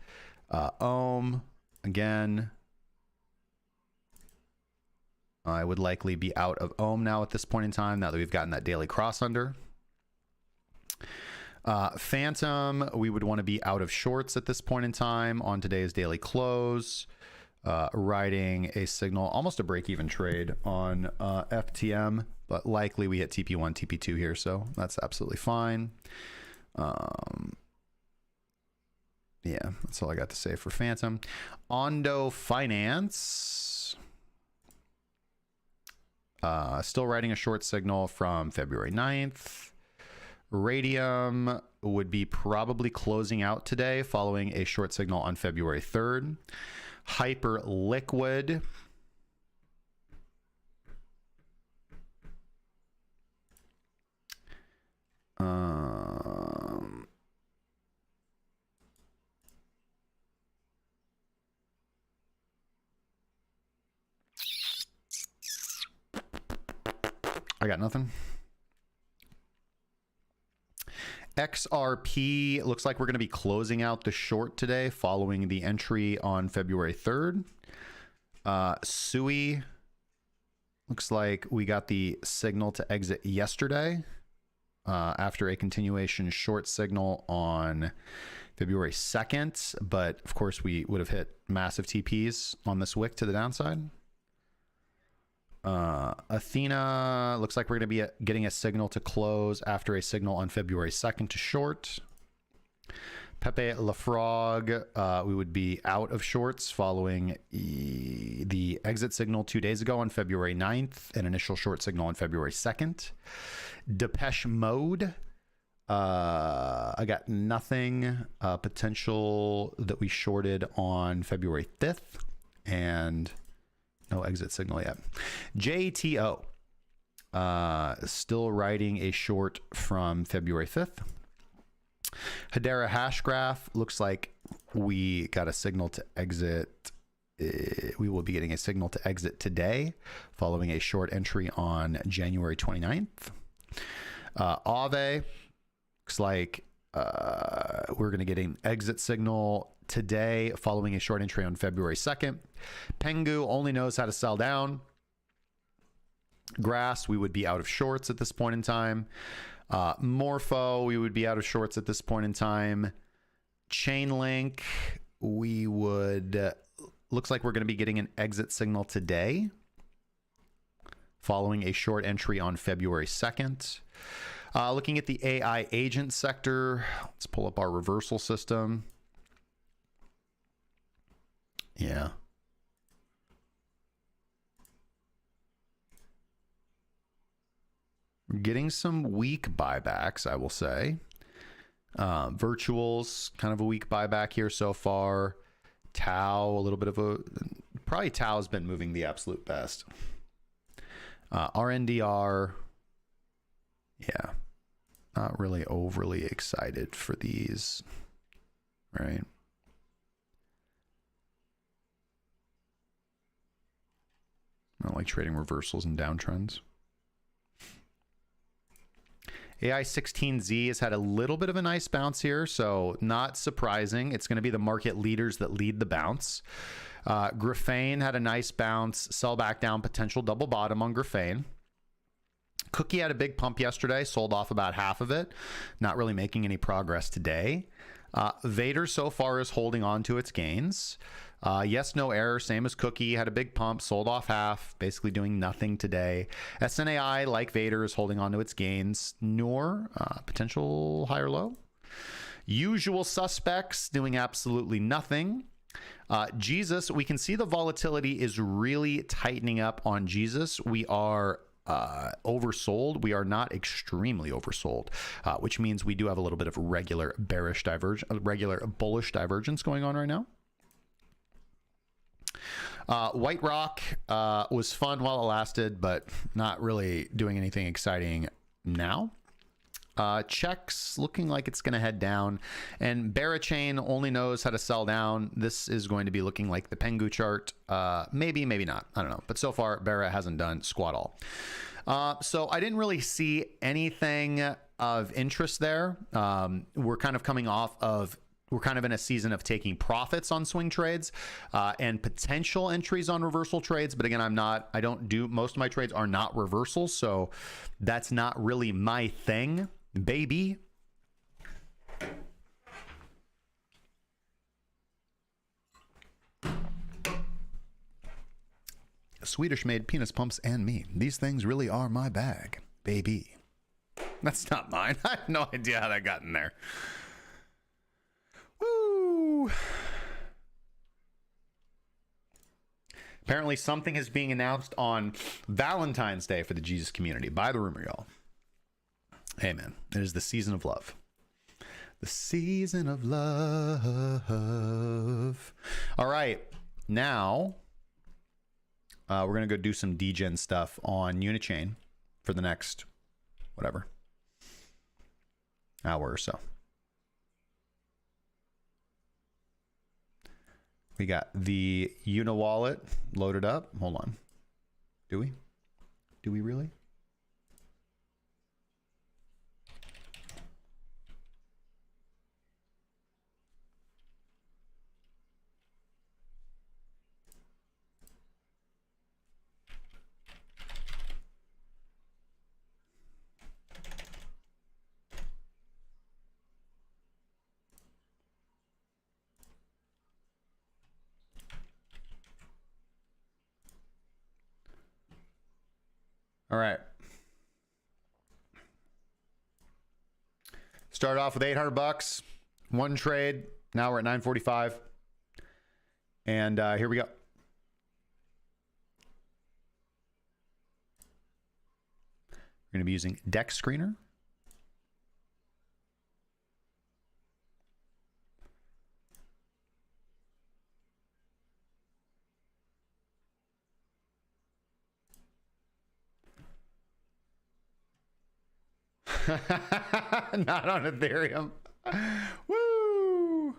Ohm, again, I would likely be out of Ohm now at this point in time, now that we've gotten that daily cross under. Phantom, we would want to be out of shorts at this point in time on today's daily close, riding a signal, almost a break-even trade on FTM, but likely we hit TP1, TP2 here, so that's absolutely fine. Yeah, that's all I got to say for Phantom. Ondo Finance. Still writing a short signal from February 9th. Radium would be probably closing out today following a short signal on February 3rd. Hyperliquid. I got nothing. XRP looks like we're going to be closing out the short today following the entry on February 3rd. SUI looks like we got the signal to exit yesterday after a continuation short signal on February 2nd. But of course, we would have hit massive TPs on this wick to the downside. Athena looks like we're going to be getting a signal to close after a signal on February 2nd to short. Pepe Lafrog, we would be out of shorts following the exit signal 2 days ago on February 9th, an initial short signal on February 2nd. Depeche Mode, I got nothing. Potential that we shorted on February 5th, and no exit signal yet. JTO, still writing a short from February 5th. Hedera Hashgraph, looks like we got a signal to exit. We will be getting a signal to exit today following a short entry on January 29th. Aave, looks like we're going to get an exit signal today following a short entry on February 2nd. Pengu only knows how to sell down. Grass, we would be out of shorts at this point in time. Morpho, we would be out of shorts at this point in time. Chainlink, we would looks like we're going to be getting an exit signal today following a short entry on February 2nd. Looking at the AI agent sector, let's pull up our reversal system. Yeah. We're getting some weak buybacks, I will say. Virtuals, kind of a weak buyback here so far. Tau, a little bit of a... Probably Tau has been moving the absolute best. RNDR, yeah. Not really overly excited for these, right? I don't like trading reversals and downtrends. AI16Z has had a little bit of a nice bounce here, so not surprising. It's going to be the market leaders that lead the bounce. Graphane had a nice bounce, sell back down, potential double bottom on Graphane. Cookie had a big pump yesterday, sold off about half of it, not really making any progress today. Vader so far is holding on to its gains. Yes, no error, same as Cookie, had a big pump, sold off half, basically doing nothing today. SNAI, like Vader, is holding on to its gains. Noor, potential higher low. Usual suspects doing absolutely nothing. Jesus, we can see the volatility is really tightening up on Jesus. We are oversold. We are not extremely oversold, which means we do have a little bit of regular bearish divergence, regular bullish divergence going on right now. White Rock was fun while it lasted, but not really doing anything exciting now. Checks looking like it's going to head down, and Barachain only knows how to sell down. This is going to be looking like the Pengu chart. Maybe, maybe not. I don't know. But so far, Bara hasn't done squat all. So I didn't really see anything of interest there. We're kind of coming off of, we're kind of in a season of taking profits on swing trades and potential entries on reversal trades. But again, I don't do, most of my trades are not reversals. So that's not really my thing, baby. Swedish made penis pumps and me. These things really are my bag, baby. That's not mine. I have no idea how that got in there. Woo! Apparently something is being announced on Valentine's Day for the Jesus community. Buy the rumor, y'all. Hey, man, it is the season of love. The season of love. All right, now we're going to go do some Degen stuff on Unichain for the next, whatever, hour or so. We got the Uni wallet loaded up. Hold on. Do we? Do we really? All right. Started off with 800 bucks, one trade. Now we're at 945. And here we go. We're going to be using Deck Screener. Not on Ethereum. Woo!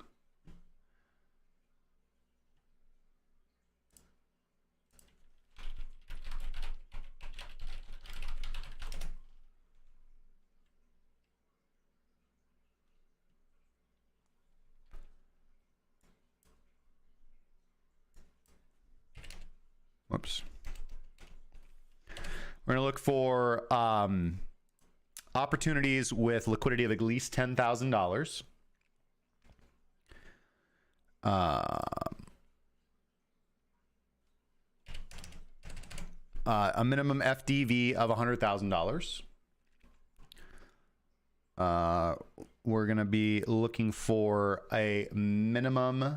Whoops. We're going to look for opportunities with liquidity of at least $10,000. A minimum FDV of $100,000. We're going to be looking for a minimum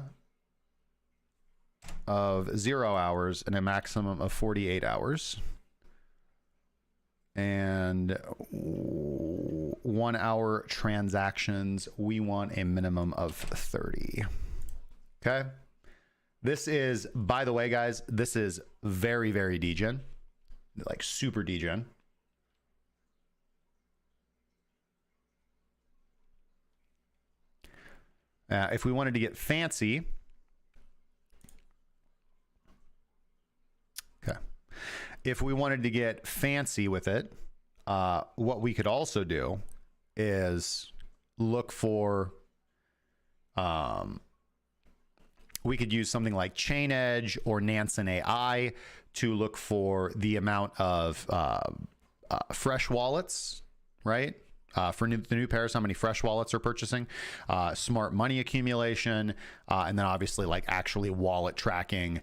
of 0 hours and a maximum of 48 hours. And 1 hour transactions, we want a minimum of 30. Okay. This is, by the way, guys, this is very, very degen, like super degen. If we wanted to get fancy, okay. If we wanted to get fancy with it, what we could also do is look for, we could use something like Chain Edge or Nansen AI to look for the amount of fresh wallets, right? For the new pairs, how many fresh wallets are purchasing, smart money accumulation, and then obviously like actually wallet tracking,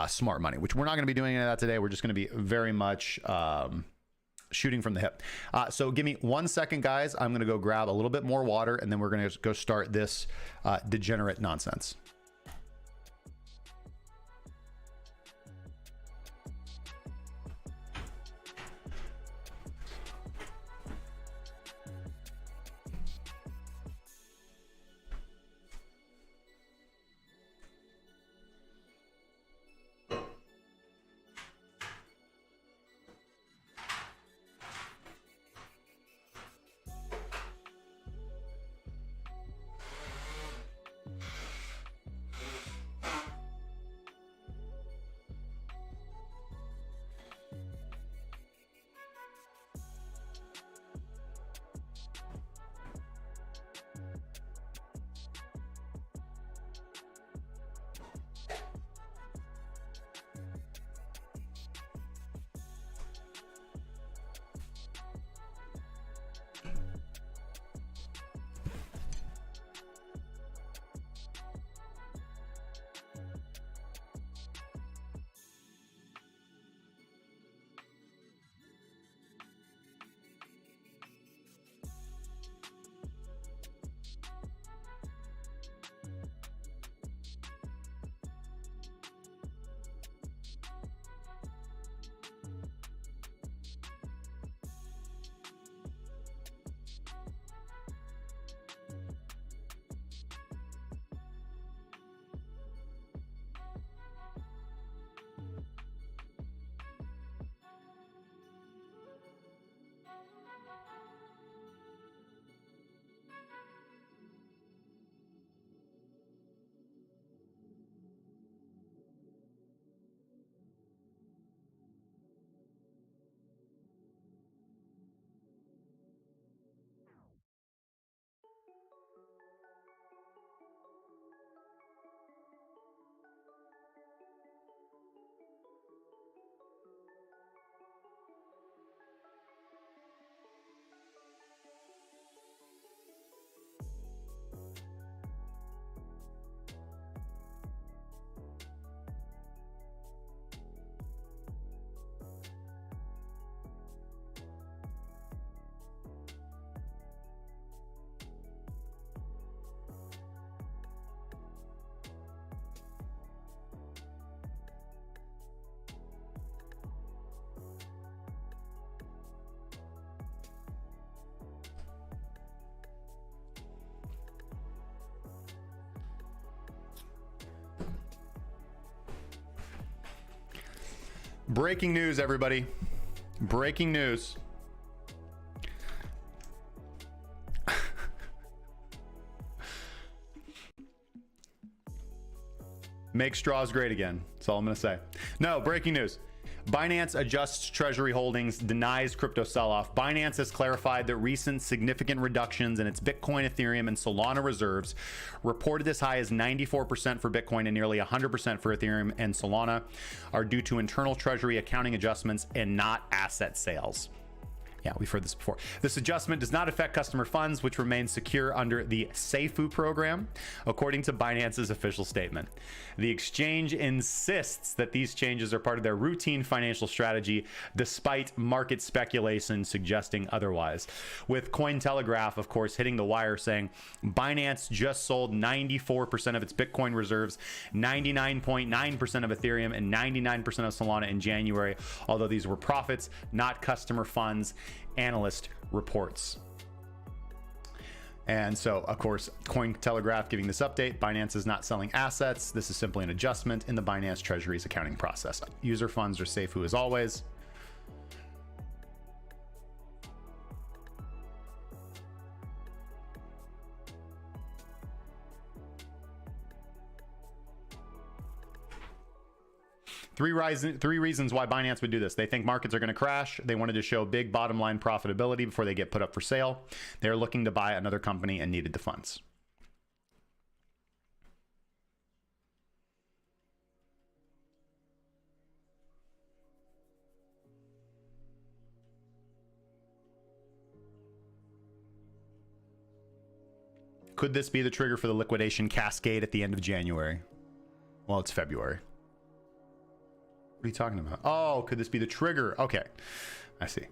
smart money, which we're not going to be doing any of that today. We're just going to be very much shooting from the hip. So give me 1 second, guys. I'm going to go grab a little bit more water, and then we're going to go start this degenerate nonsense. Breaking news, everybody. Breaking news. Make straws great again. That's all I'm going to say. No, breaking news. Binance adjusts treasury holdings, denies crypto sell-off. Binance has clarified that recent significant reductions in its Bitcoin, Ethereum, and Solana reserves, reported as high as 94% for Bitcoin and nearly 100% for Ethereum and Solana, are due to internal treasury accounting adjustments and not asset sales. Yeah, we've heard this before. This adjustment does not affect customer funds, which remain secure under the SAFU program, according to Binance's official statement. The exchange insists that these changes are part of their routine financial strategy, despite market speculation suggesting otherwise. With Cointelegraph, of course, hitting the wire saying Binance just sold 94% of its Bitcoin reserves, 99.9% of Ethereum, and 99% of Solana in January, although these were profits, not customer funds, analyst reports. And so, of course, Cointelegraph giving this update. Binance is not selling assets. This is simply an adjustment in the Binance Treasury's accounting process. User funds are safe as always. Three reasons why Binance would do this. They think markets are going to crash. They wanted to show big bottom line profitability before they get put up for sale. They're looking to buy another company and needed the funds. Could this be the trigger for the liquidation cascade at the end of January? Well, it's February. What are you talking about? Oh, could this be the trigger? Okay. I see.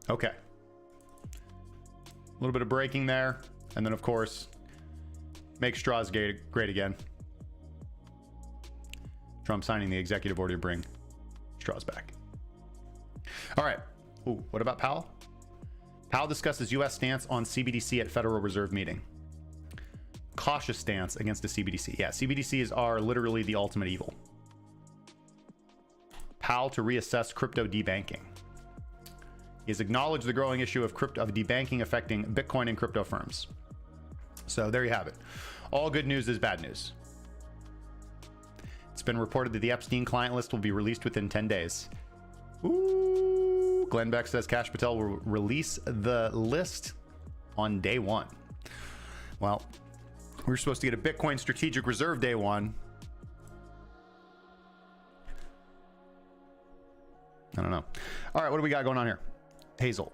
Okay. A little bit of breaking there. And then, of course, make straws great again. Trump signing the executive order to bring straws back. All right. Ooh, what about Powell? Powell discusses U.S. stance on CBDC at Federal Reserve meeting. Cautious stance against the CBDC. Yeah, CBDCs are literally the ultimate evil. Powell to reassess crypto debanking. He has acknowledged the growing issue of debanking affecting Bitcoin and crypto firms. So there you have it. All good news is bad news. It's been reported that the Epstein client list will be released within 10 days. Ooh, Glenn Beck says Kash Patel will release the list on day one. Well, we were supposed to get a Bitcoin strategic reserve day one. I don't know. All right, what do we got going on here? Hazel.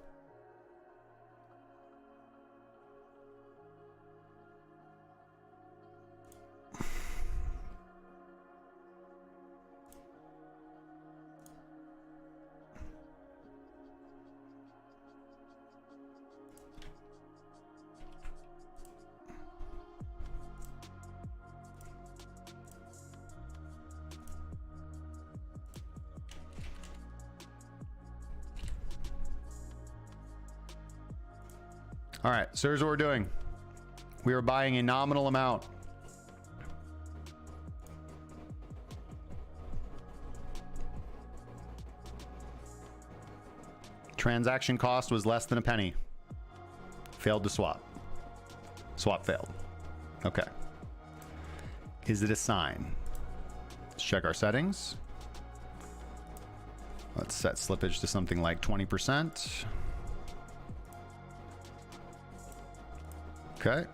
All right, so here's what we're doing. We are buying a nominal amount. Transaction cost was less than a penny. Failed to swap. Swap failed. Okay. Is it a sign? Let's check our settings. Let's set slippage to something like 20%. Okay.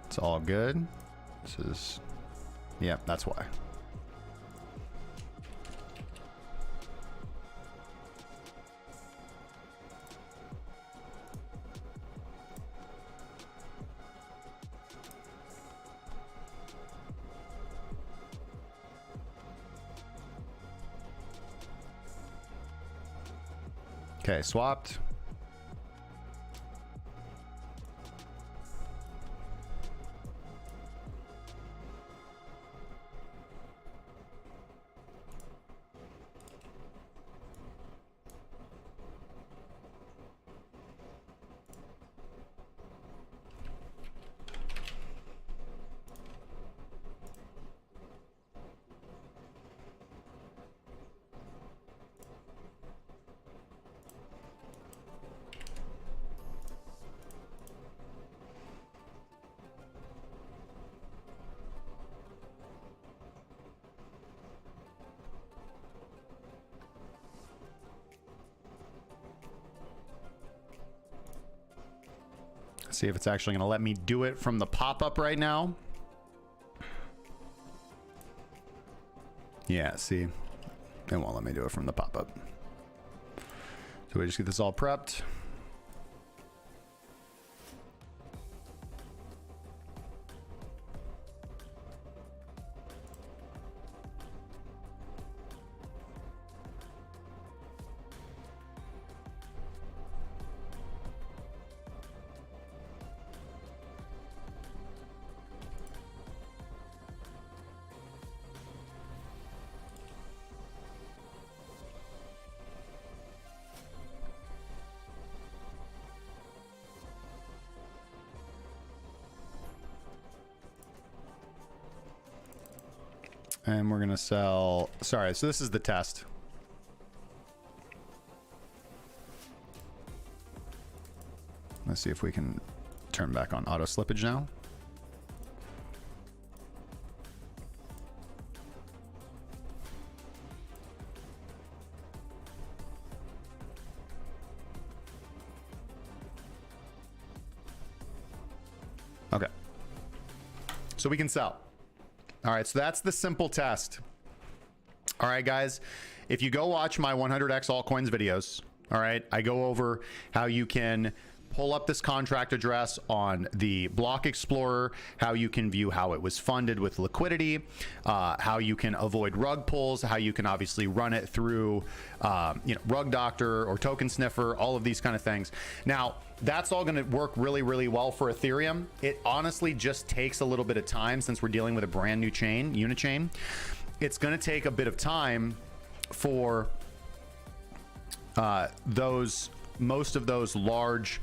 It's all good. This is, yeah, that's why. Okay, swapped. See if it's actually going to let me do it from the pop-up right now. Yeah, see, it won't let me do it from the pop-up. So we just get this all prepped. And we're going to sell, sorry, so this is the test. Let's see if we can turn back on auto slippage now. Okay. So we can sell. All right, so that's the simple test. All right, guys, if you go watch my 100x altcoins videos, all right, I go over how you can pull up this contract address on the Block Explorer, how you can view how it was funded with liquidity, how you can avoid rug pulls, how you can obviously run it through, Rug Doctor or Token Sniffer, all of these kind of things. Now, that's all going to work really, really well for Ethereum. It honestly just takes a little bit of time since we're dealing with a brand new chain, Unichain. It's going to take a bit of time for most of those large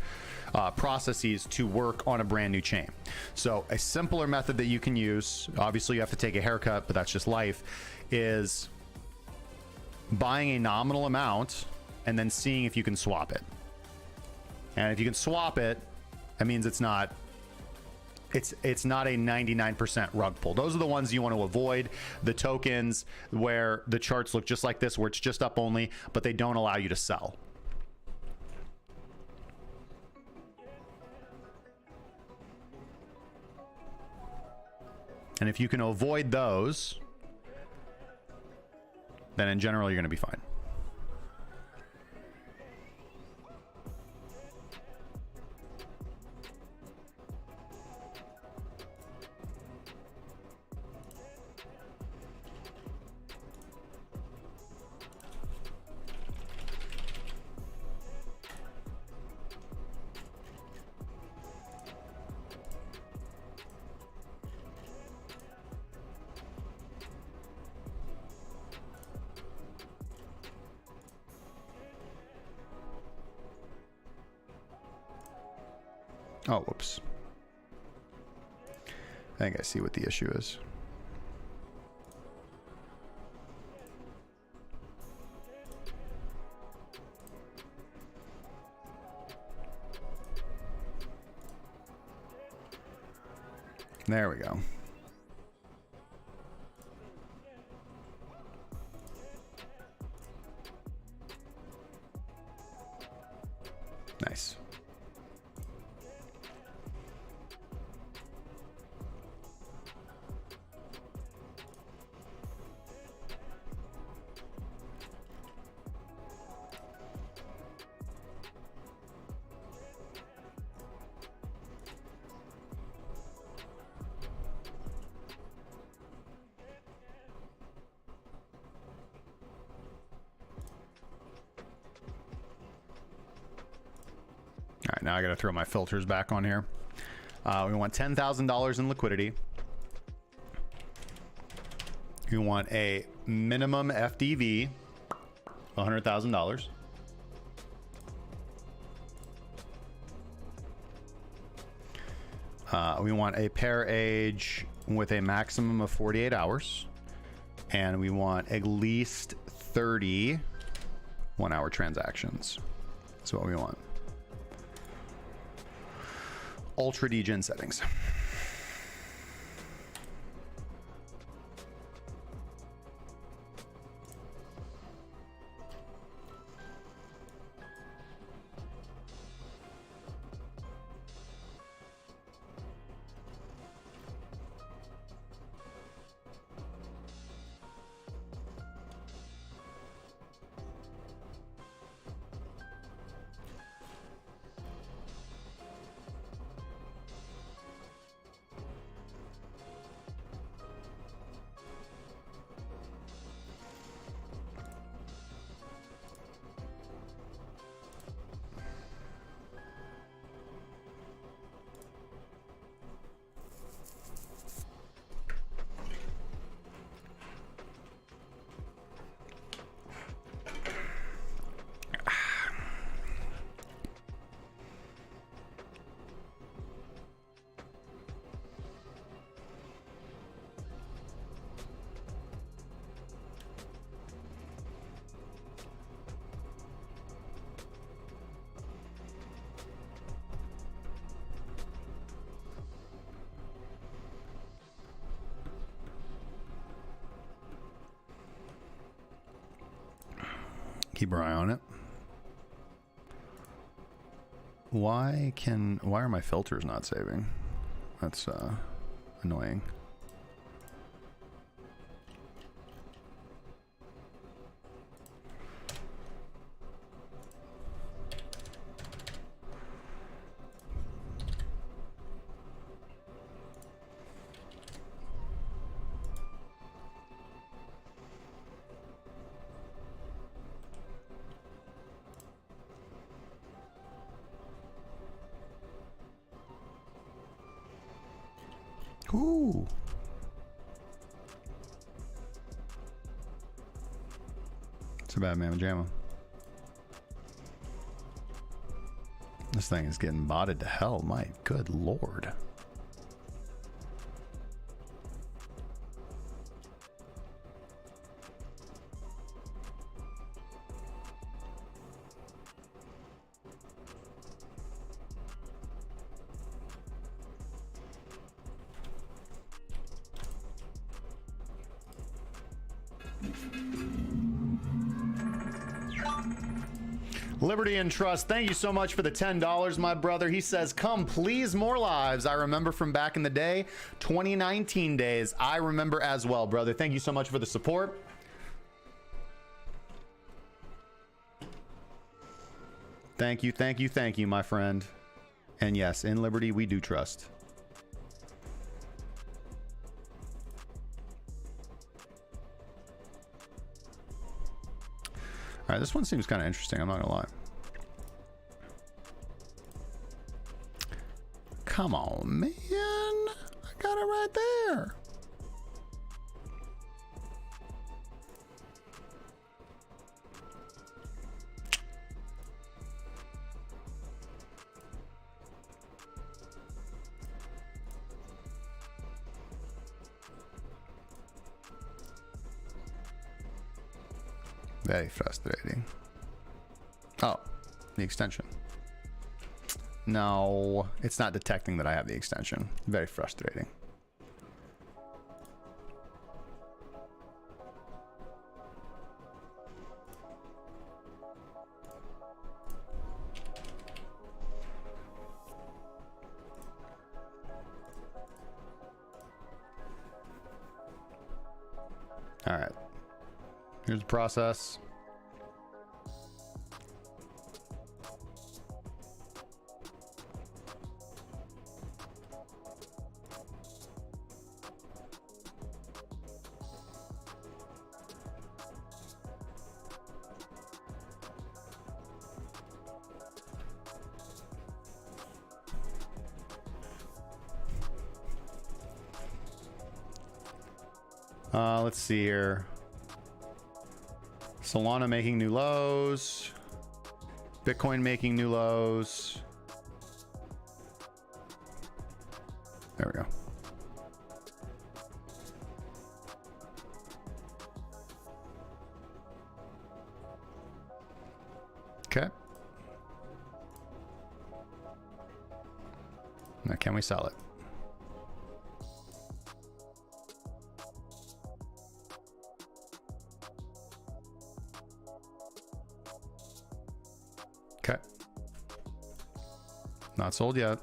processes to work on a brand new chain. So a simpler method that you can use, obviously you have to take a haircut, but that's just life, is buying a nominal amount and then seeing if you can swap it. And if you can swap it, that means it's not a 99% rug pull. Those are the ones you want to avoid. The tokens where the charts look just like this, where it's just up only, but they don't allow you to sell. And if you can avoid those, then in general, you're going to be fine. Oh, whoops. I think I see what the issue is. There we go. Nice. All right, now I got to throw my filters back on here. We want $10,000 in liquidity. We want a minimum FDV, $100,000. We want a pair age with a maximum of 48 hours. And we want at least 30 one-hour transactions. That's what we want. Ultra degen settings. Keep our eye on it. Why are my filters not saving? That's annoying. Ooh. It's a bad mamma jamma. This thing is getting botted to hell. My good lord. Liberty and Trust, thank you so much for the $10, my brother. He says, come please, more lives. I remember from back in the day, 2019 days. I remember as well, brother. Thank you so much for the support. Thank you, thank you, thank you, my friend. And yes, in Liberty, we do trust. All right, this one seems kind of interesting. I'm not gonna lie. Come on, man. I got it right there. Very frustrating. Oh, the extension. No, it's not detecting that I have the extension. Very frustrating. All right. Here's the process. Let's see here. Solana making new lows. Bitcoin making new lows. There we go. Okay. Now can we sell it? Okay. Not sold yet.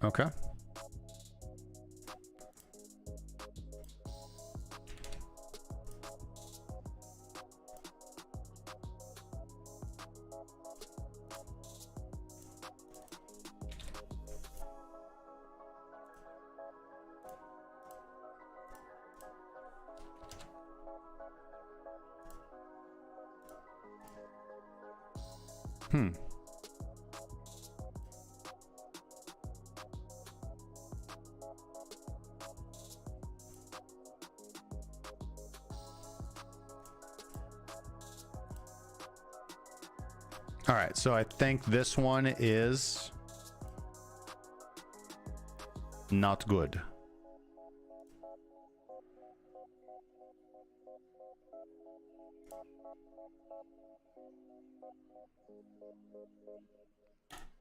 Okay. All right, so I think this one is not good.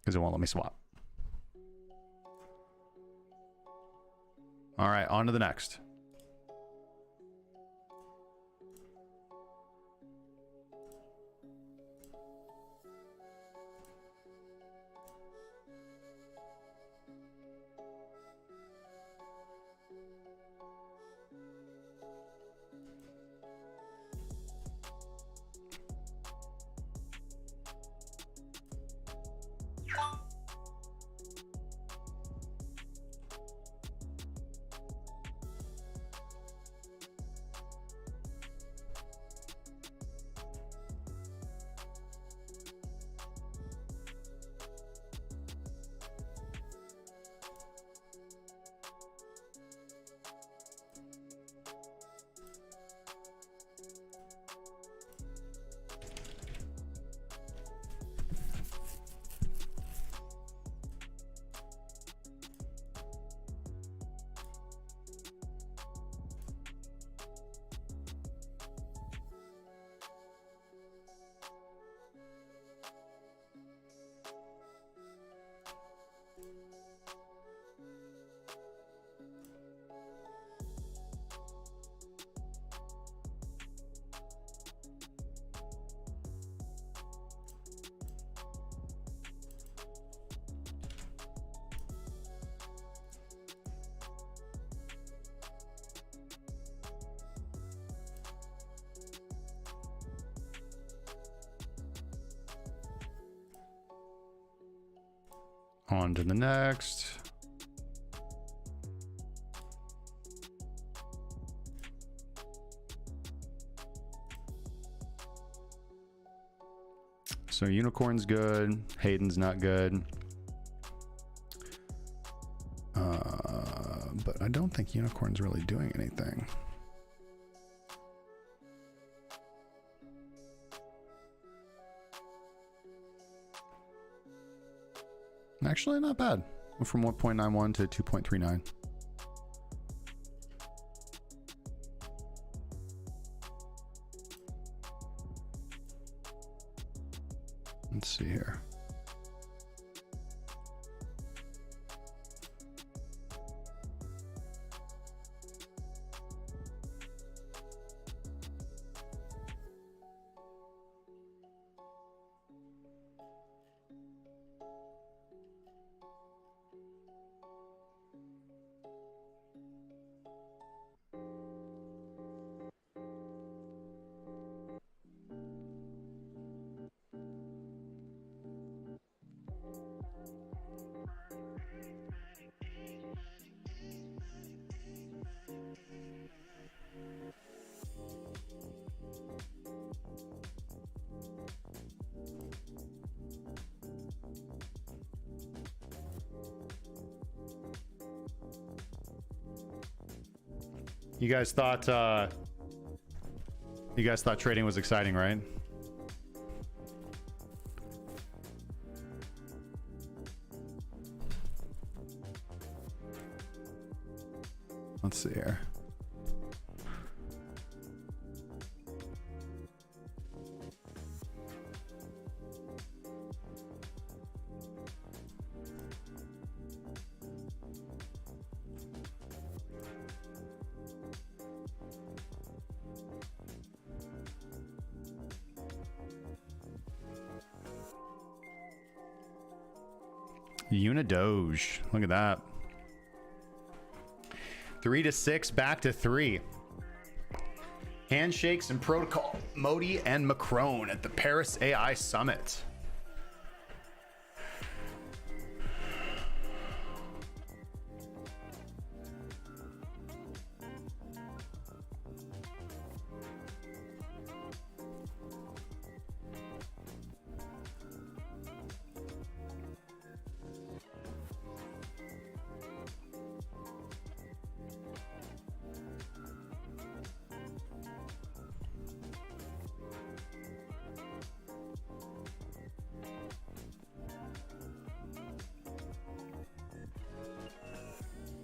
because it won't let me swap. All right, on to the next. On to the next. So Unicorn's good, Hayden's not good. But I don't think Unicorn's really doing anything. Actually, not bad. Went from 1.91 to 2.39. Let's see here. You guys thought trading was exciting, right? Let's see here. Unidoge. Look at that. 3 to 6, back to 3. Handshakes and protocol. Modi and Macron at the Paris AI Summit.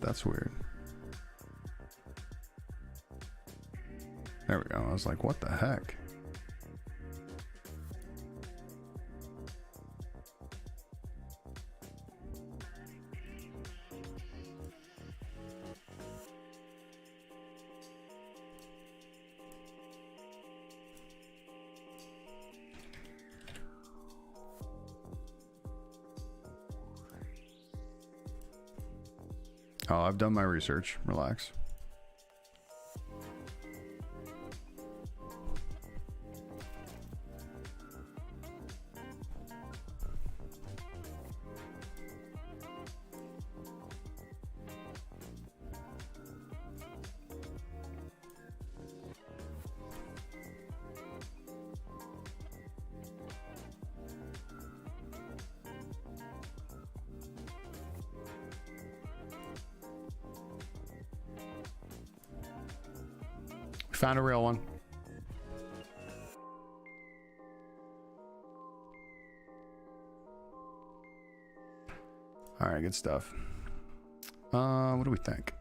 That's weird. There we go. I was like, what the heck? Oh, I've done my research. Relax. Found a real one. All right, good stuff. What do we think?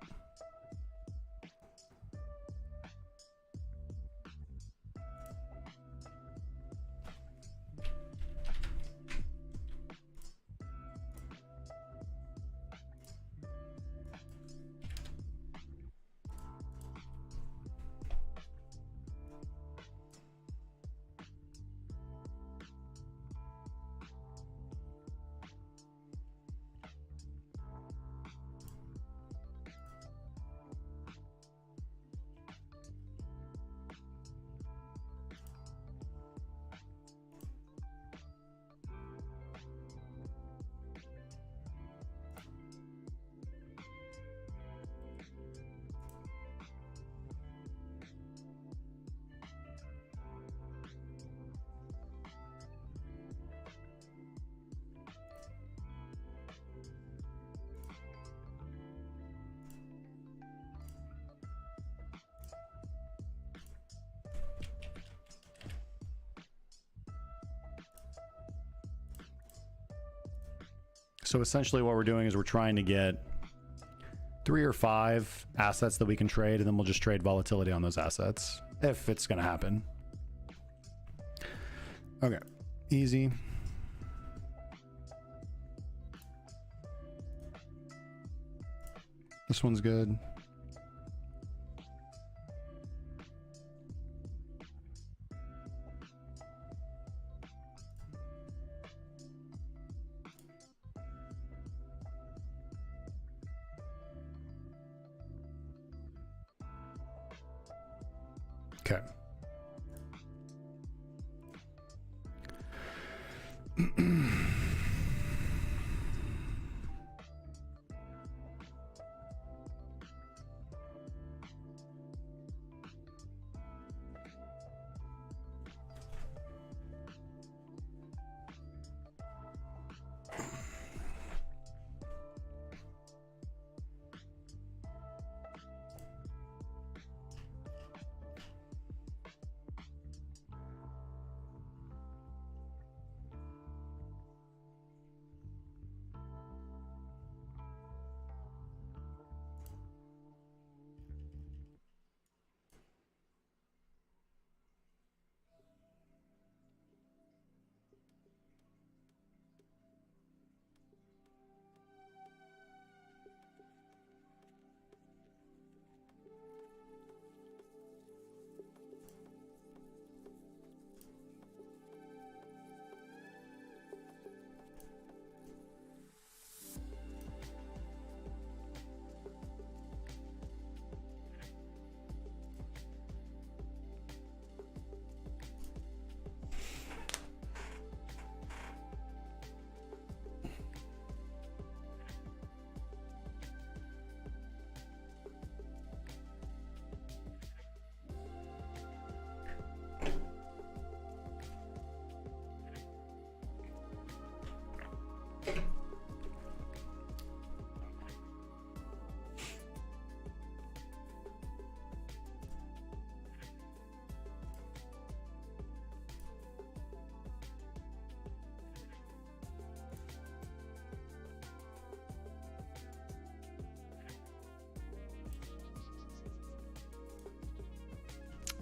So essentially what we're doing is we're trying to get 3 or 5 assets that we can trade, and then we'll just trade volatility on those assets if it's going to happen. Okay, easy. This one's good. Okay.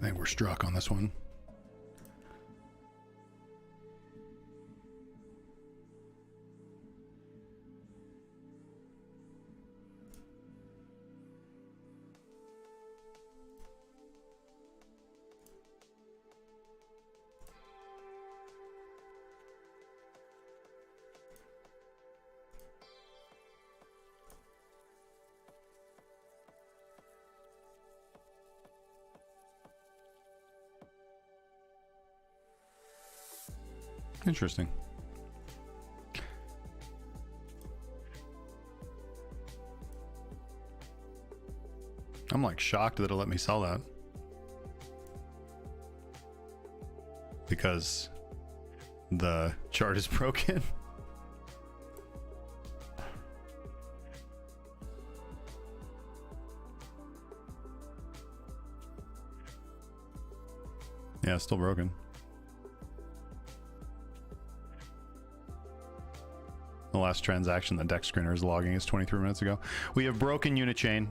I think we're struck on this one. Interesting. I'm like shocked that it'll let me sell that. Because the chart is broken. Yeah, it's still broken. The last transaction the deck screener is logging is 23 minutes ago. We have broken Unichain.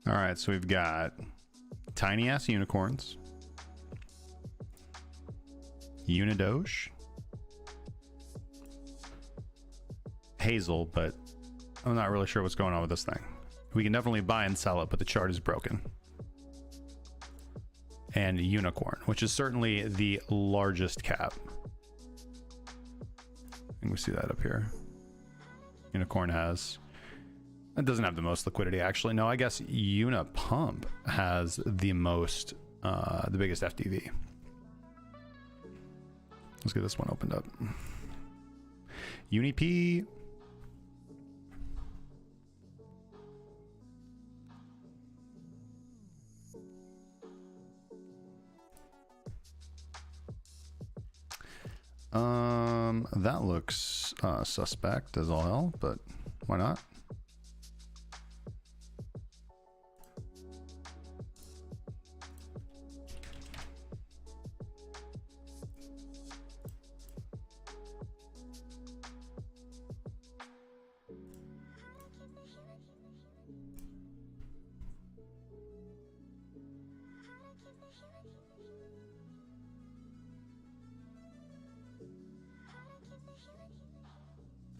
All right, so we've got tiny ass unicorns, Unidoge, Hazel, but I'm not really sure what's going on with this thing. We can definitely buy and sell it, but the chart is broken. And Unicorn, which is certainly the largest cap. And we see that up here. Unicorn has... It doesn't have the most liquidity, actually. No, I guess Unipump has the most, the biggest FTV. Let's get this one opened up. UniP. That looks suspect as all hell, but why not?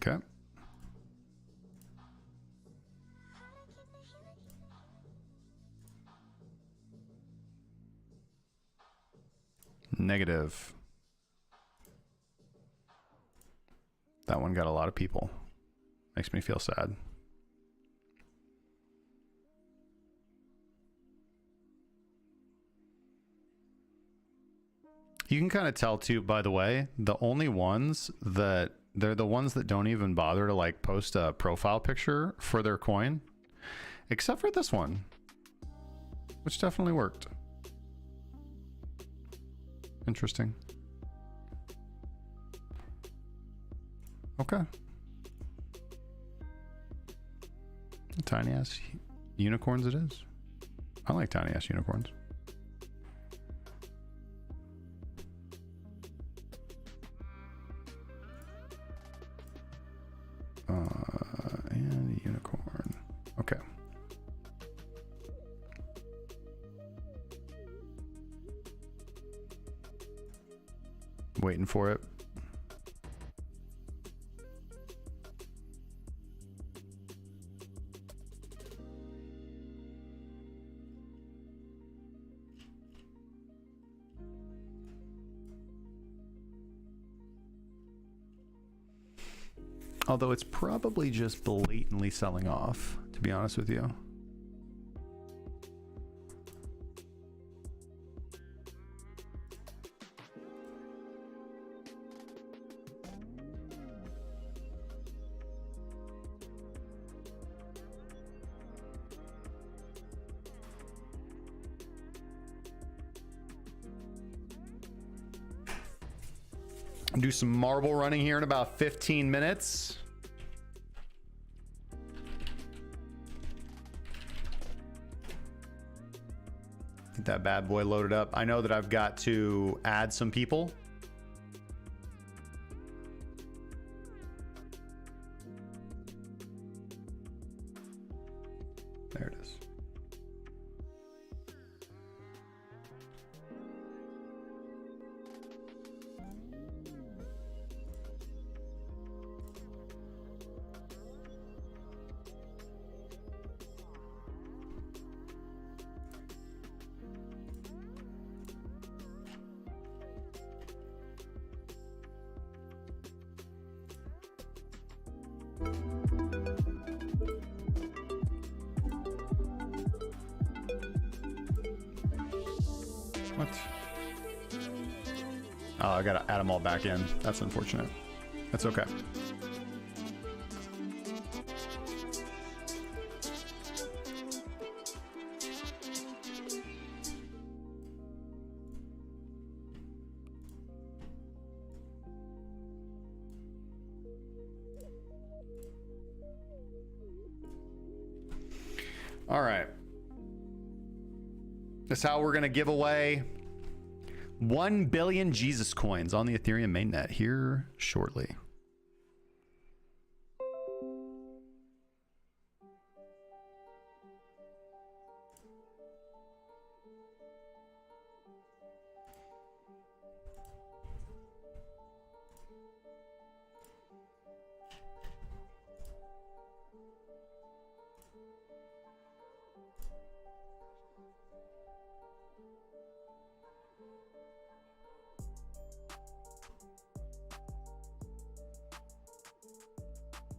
Okay. Negative. That one got a lot of people. Makes me feel sad. You can kind of tell too, by the way, the only ones that they're the ones that don't even bother to like post a profile picture for their coin. except for this one, which definitely worked. Interesting. Okay. Tiny ass unicorns it is. I like tiny ass unicorns. And a unicorn. Okay. Waiting for it. Although it's probably just blatantly selling off, to be honest with you. Do some marble running here in about 15 minutes. Get that bad boy loaded up. I know that I've got to add some people. There it is. What? Oh, I gotta add them all back in. That's unfortunate. That's okay. All right. That's how we're going to give away 1 billion Jesus coins on the Ethereum mainnet here shortly.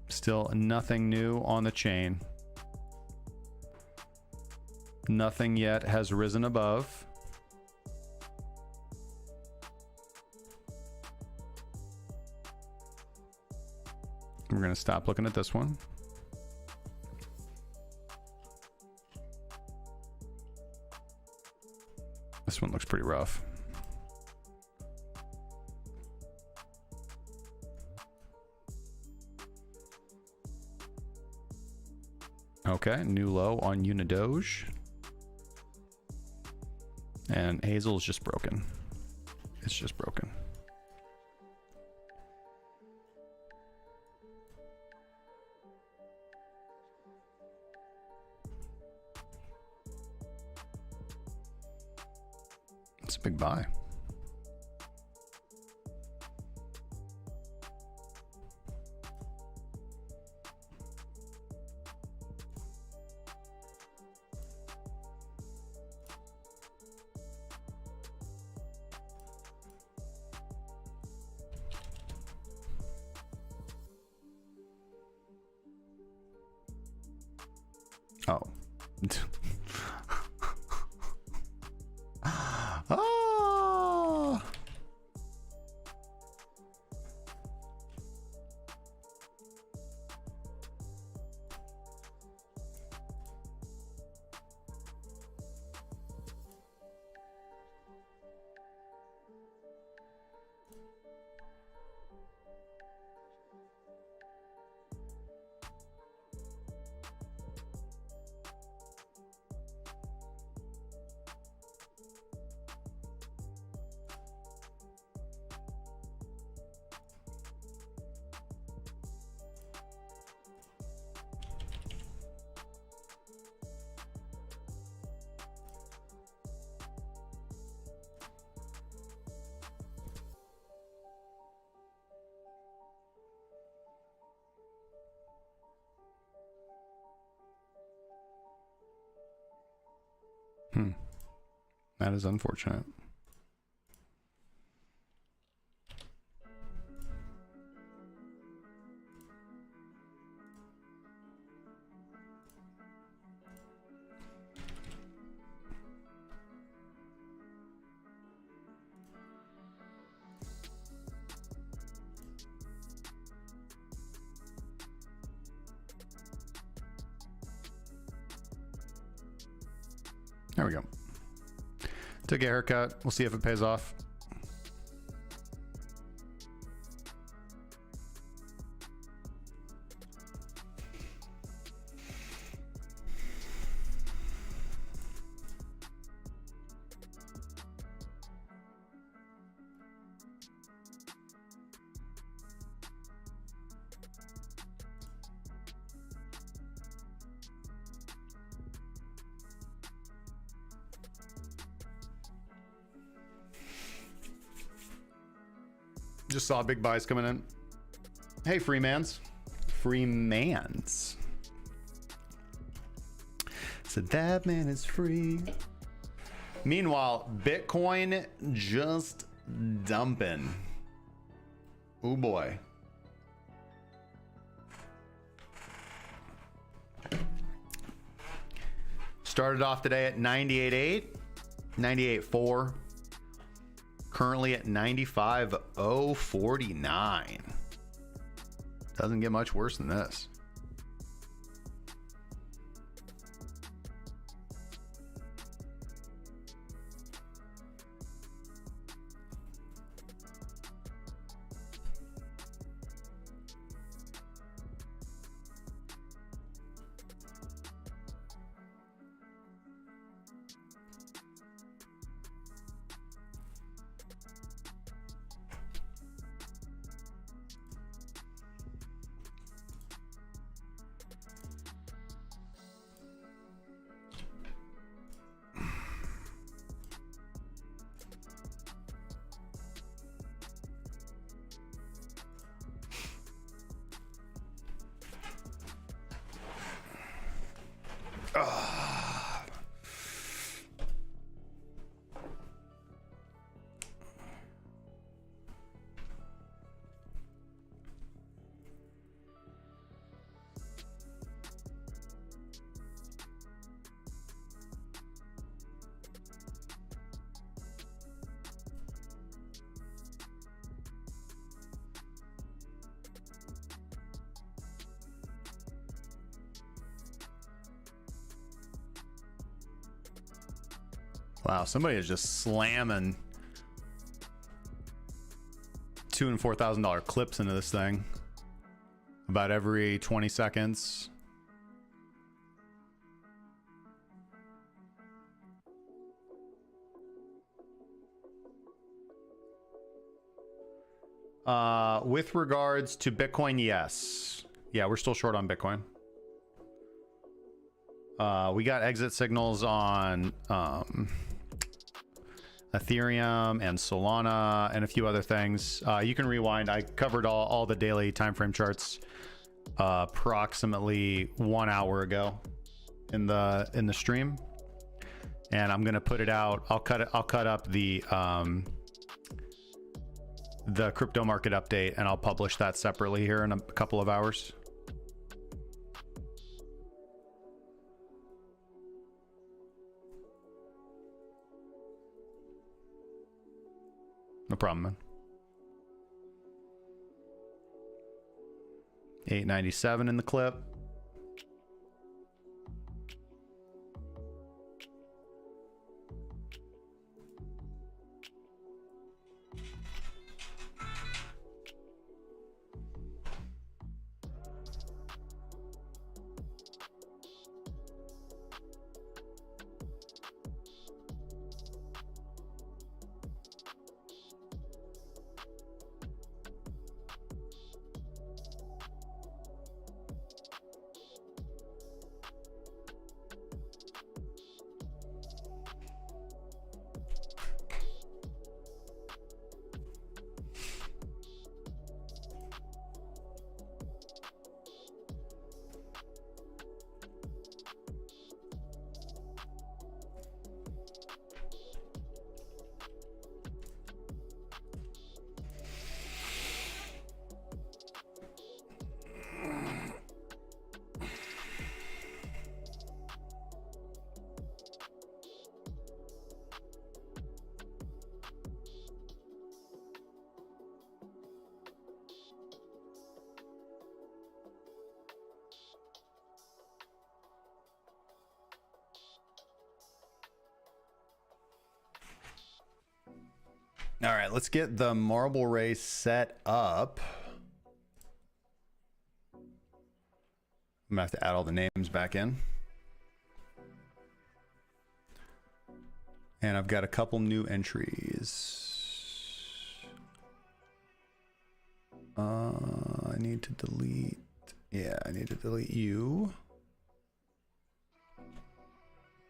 Still nothing new on the chain. Nothing yet has risen above. We're going to stop looking at this one. This one looks pretty rough. Okay, new low on Unidoge. And Hazel's just broken. It's just broken. It's a big buy. Oh. Oh. That is unfortunate. There we go. Took a haircut. We'll see if it pays off. Just saw big buys coming in. Hey, Freemans. Freemans. So that man is free. Meanwhile, Bitcoin just dumping. Oh boy. Started off today at 98.8, 98.4. Currently at 95.049. Doesn't get much worse than this. Wow, somebody is just slamming $2,000 and $4,000 clips into this thing about every 20 seconds. With regards to Bitcoin, yes. Yeah, we're still short on Bitcoin. We got exit signals on Ethereum and Solana and a few other things. You can rewind. I covered all the daily time frame charts approximately 1 hour ago in the stream, and I'm gonna put it out. I'll cut up the crypto market update, and I'll publish that separately here in a couple of hours. No problem, man. 897 in the clip. All right, let's get the marble race set up. I'm gonna have to add all the names back in. And I've got a couple new entries. I need to delete. Yeah, I need to delete you.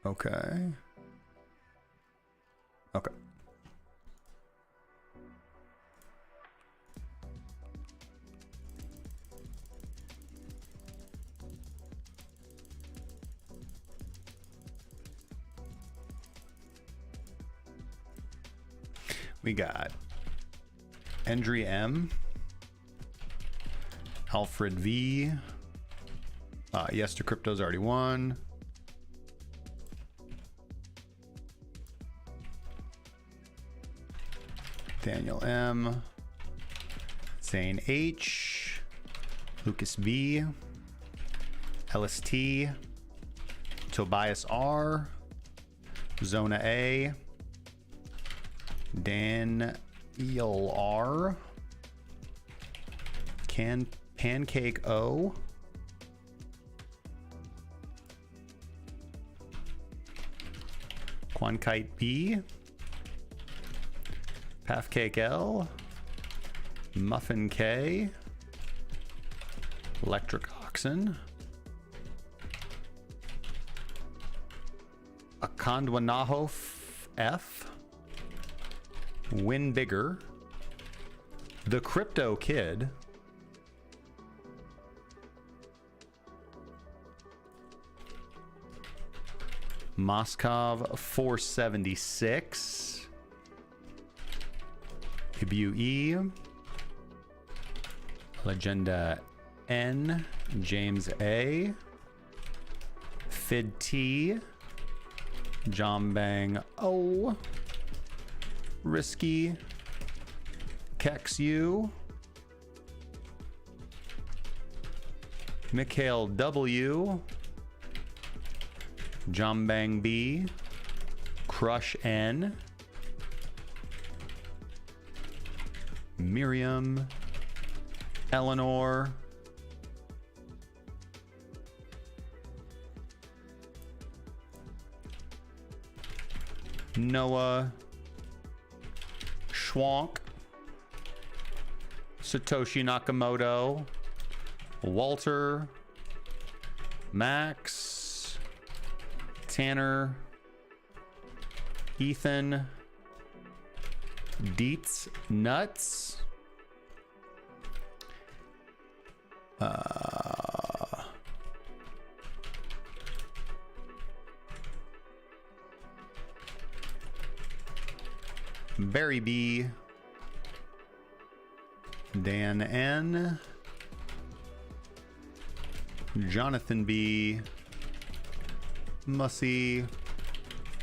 Okay. Okay. We got Endry M, Alfred V, Yes to Crypto's already won. Daniel M, Zane H, Lucas B, LST, Tobias R, Zona A, Dan ELR, Pancake O, Quankite B, Pathcake L, Muffin K, Electric Oxen, Akandwanaho F, Win Bigger, The Crypto Kid, Moskov 476, Ibu E, Legenda N, James A, Fid T, Jombang O, Risky, Kex U, Mikhail W, Jombang B, Crush N, Miriam, Eleanor, Noah, Schwank, Satoshi Nakamoto, Walter, Max, Tanner, Ethan, Deets Nuts, Barry B, Dan N, Jonathan B, Mussy,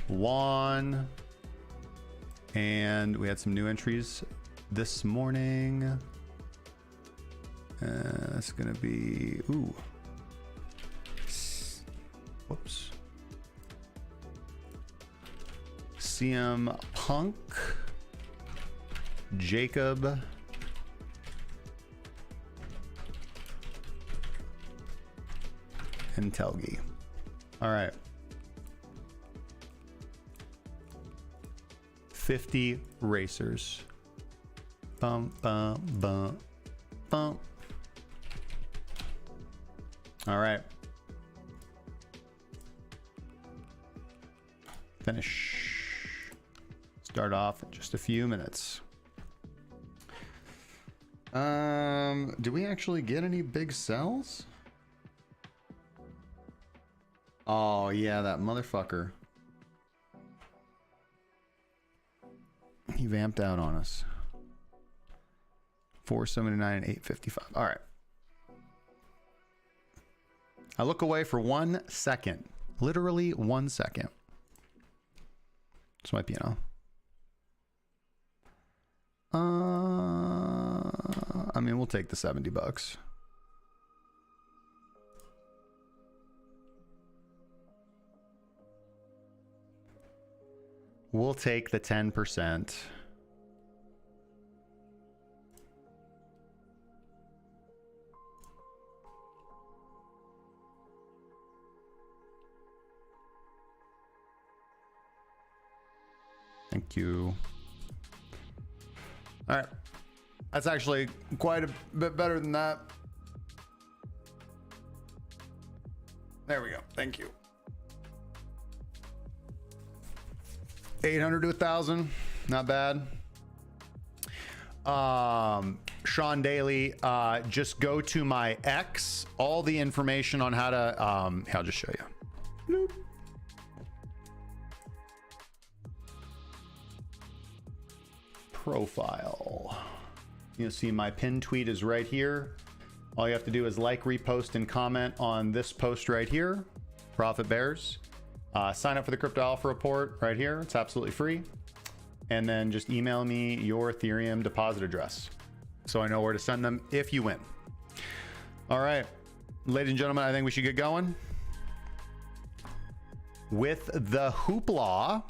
Juan, and we had some new entries this morning. That's gonna be, ooh, whoops, CM Punk, Jacob, and Telgi. All right. 50 racers. Bum, bum, bum, bum. All right. Finish. Start off in just a few minutes. Do we actually get any big sells? Oh yeah, that motherfucker. He vamped out on us. 479 and 855. All right. I look away for 1 second. Literally 1 second. This might be, I mean, we'll take the $70. We'll take the 10%. Thank you. All right. That's actually quite a bit better than that. There we go. Thank you. 800 to 1,000. Not bad. Sean Daly, just go to my X. All the information on how to, I'll just show you. Bloop. Profile. You'll see my pinned tweet is right here. All you have to do is like, repost, and comment on this post right here. Profit Bears. Sign up for the Crypto Alpha Report right here. It's absolutely free. And then just email me your Ethereum deposit address so I know where to send them if you win. All right, ladies and gentlemen, I think we should get going with the hoopla,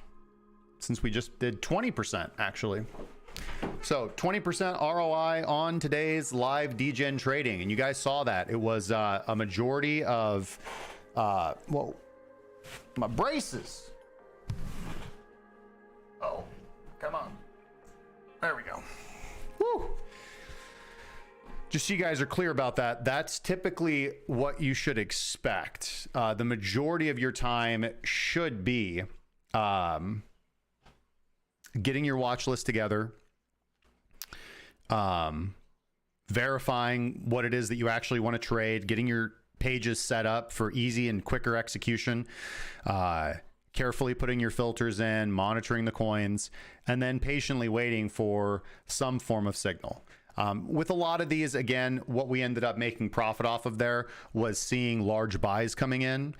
since we just did 20% actually. So 20% ROI on today's live Degen trading. And you guys saw that. It was a majority of, well, my braces. Oh, come on. There we go. Woo. Just so you guys are clear about that, that's typically what you should expect. The majority of your time should be getting your watch list together, verifying what it is that you actually want to trade, getting your pages set up for easy and quicker execution, carefully putting your filters in, monitoring the coins, and then patiently waiting for some form of signal. With a lot of these, again, what we ended up making profit off of there was seeing large buys coming in.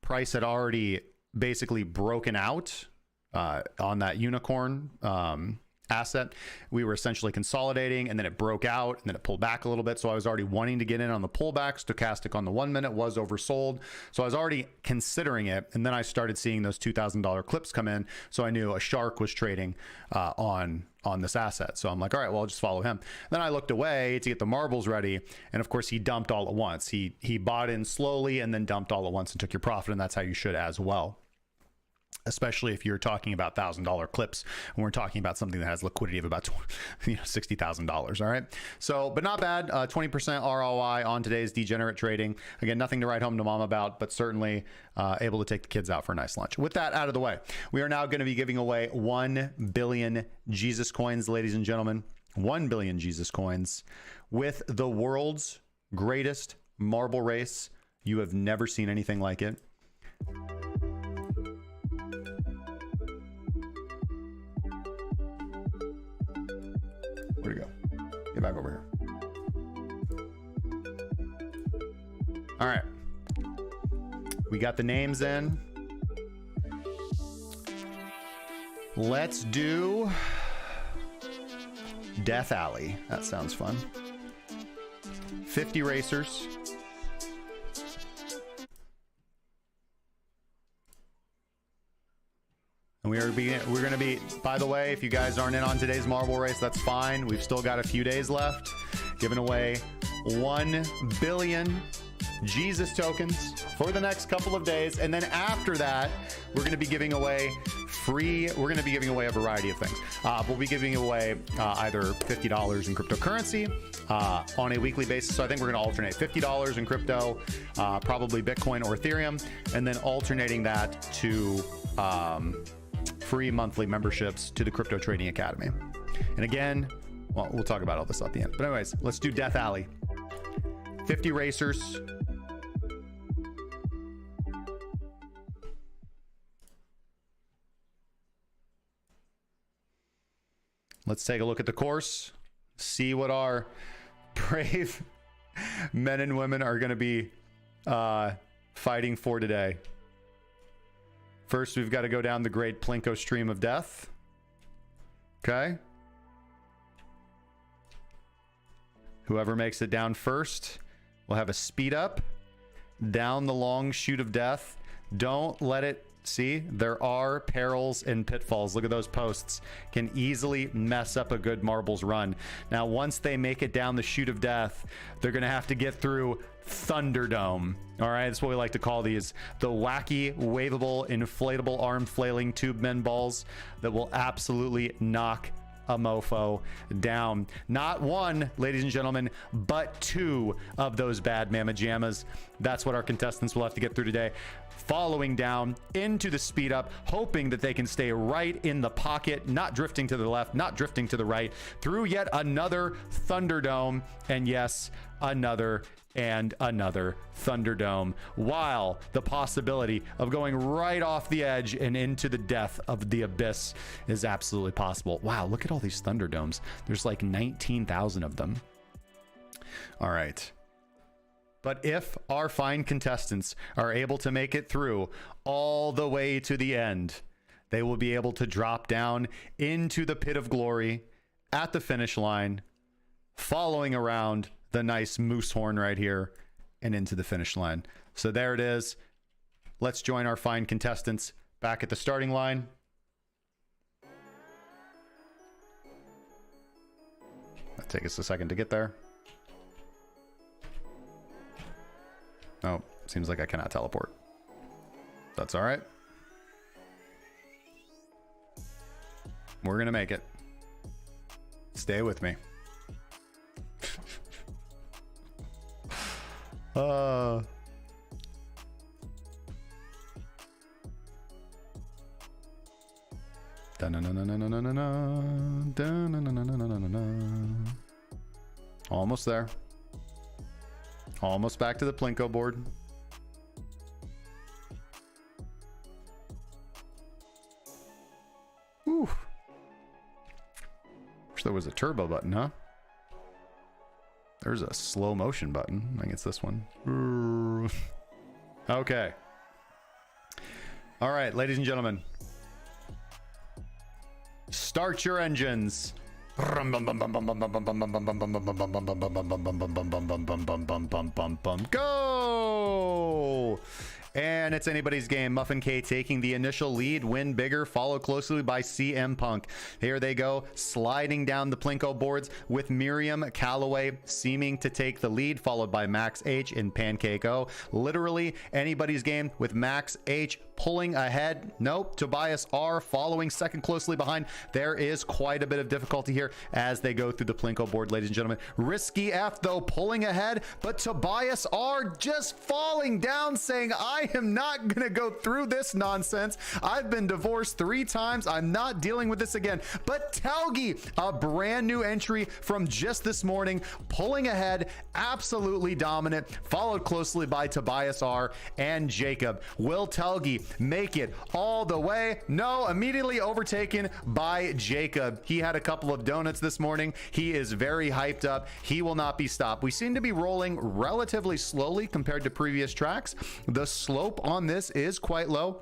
Price had already basically broken out on that unicorn asset. We were essentially consolidating, and then it broke out, and then it pulled back a little bit. So I was already wanting to get in on the pullback. Stochastic on the 1 minute was oversold, so I was already considering it. And then I started seeing those $2,000 clips come in, so I knew a shark was trading on this asset. So I'm like, all right, well, I'll just follow him. Then I looked away to get the marbles ready, and of course he dumped all at once. He bought in slowly and then dumped all at once and took your profit, and that's how you should as well. Especially if you're talking about $1,000 clips, and we're talking about something that has liquidity of about $60,000. All right. So, but not bad. 20% ROI on today's degenerate trading. Again, nothing to write home to mom about, but certainly able to take the kids out for a nice lunch. With that out of the way, we are now going to be giving away 1 billion Jesus coins, ladies and gentlemen. 1 billion Jesus coins with the world's greatest marble race. You have never seen anything like it. Where'd it go? Get back over here. All right. We got the names in. Let's do Death Alley. That sounds fun. 50 racers. And we're going to be, by the way, if you guys aren't in on today's marble race, that's fine. We've still got a few days left. Giving away 1 billion Jesus tokens for the next couple of days. And then after that, we're going to be giving away free. We're going to be giving away a variety of things. We'll be giving away either $50 in cryptocurrency on a weekly basis. So I think we're going to alternate $50 in crypto, probably Bitcoin or Ethereum, and then alternating that to free monthly memberships to the Crypto Trading Academy. And again, well, we'll talk about all this at the end. But anyways, let's do Death Alley. 50 racers. Let's take a look at the course, see what our brave men and women are going to be fighting for today. First, we've got to go down the great Plinko stream of death. Okay. Whoever makes it down first will have a speed up down the long chute of death. Don't let it, see, there are perils and pitfalls. Look at those posts. Can easily mess up a good marbles run. Now, once they make it down the chute of death, they're going to have to get through Thunderdome. All right, that's what we like to call these. The wacky, waveable, inflatable, arm flailing tube men balls that will absolutely knock a mofo down. Not one, ladies and gentlemen, but two of those bad mamma jammas. That's what our contestants will have to get through today. Following down into the speed up, hoping that they can stay right in the pocket, not drifting to the left, not drifting to the right, through yet another Thunderdome, and yes, another and another Thunderdome, while the possibility of going right off the edge and into the death of the abyss is absolutely possible. Wow, look at all these Thunderdomes. There's like 19,000 of them. All right. But if our fine contestants are able to make it through all the way to the end, they will be able to drop down into the pit of glory at the finish line, following around the nice moose horn right here and into the finish line. So there it is. Let's join our fine contestants back at the starting line. That'll take us a second to get there. Oh, seems like I cannot teleport. That's all right. We're gonna make it. Stay with me. Almost there. Almost back to the Plinko board. Whew. Wish there was a turbo button, huh? There's a slow motion button. I think it's this one. Okay. All right, ladies and gentlemen. Start your engines. Go! And it's anybody's game. Muffin K taking the initial lead, win bigger, followed closely by CM Punk. Here they go, sliding down the Plinko boards with Miriam Calloway seeming to take the lead, followed by Max H and Pancake O. Literally anybody's game with Max H pulling ahead. Nope, Tobias R following second closely behind. There is quite a bit of difficulty here as they go through the Plinko board, ladies and gentlemen. Risky F though pulling ahead, but Tobias R just falling down saying, I am not gonna go through this nonsense. I've been divorced 3 times. I'm not dealing with this again. But Telgi, a brand new entry from just this morning, pulling ahead, absolutely dominant, followed closely by Tobias R and Jacob. Will Telgi make it all the way? No, immediately overtaken by Jacob. He had a couple of donuts this morning. He is very hyped up. He will not be stopped. We seem to be rolling relatively slowly compared to previous tracks. The slope on this is quite low.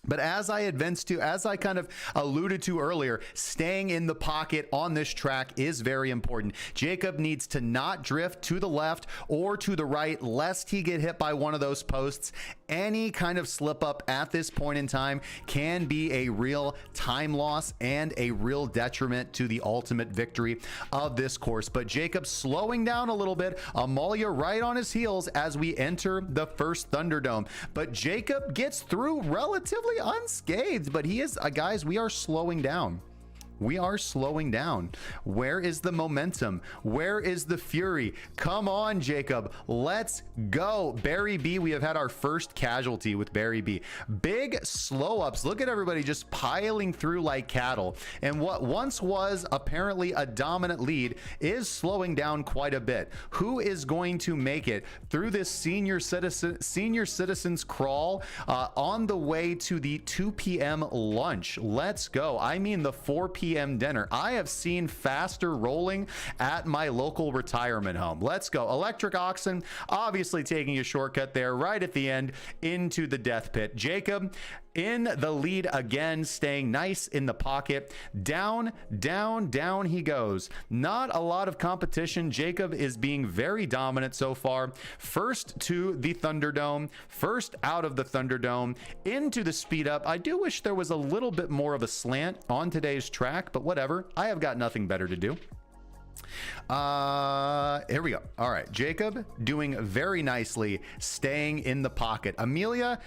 But as I advanced to, as I kind of alluded to earlier, staying in the pocket on this track is very important. Jacob needs to not drift to the left or to the right, lest he get hit by one of those posts. Any kind of slip up at this point in time can be a real time loss and a real detriment to the ultimate victory of this course. But Jacob slowing down a little bit, Amalia right on his heels as we enter the first Thunderdome. But Jacob gets through relatively unscathed, but he is, guys, we are slowing down. We are slowing down. Where is the momentum? Where is the fury? Come on, Jacob. Let's go. Barry B, we have had our first casualty with Barry B. Big slow ups. Look at everybody just piling through like cattle. And what once was apparently a dominant lead is slowing down quite a bit. Who is going to make it through this senior citizens crawl on the way to the 2 p.m. lunch? Let's go. I mean the 4 p.m. dinner. I have seen faster rolling at my local retirement home. Let's go. Electric Oxen obviously taking a shortcut there right at the end into the death pit. Jacob in the lead again, staying nice in the pocket. Down, down, down he goes. Not a lot of competition. Jacob is being very dominant so far. First to the Thunderdome, first out of the Thunderdome, into the speed up. I do wish there was a little bit more of a slant on today's track, but whatever. I have got nothing better to do. Here we go. All right, Jacob doing very nicely, staying in the pocket. Amalia,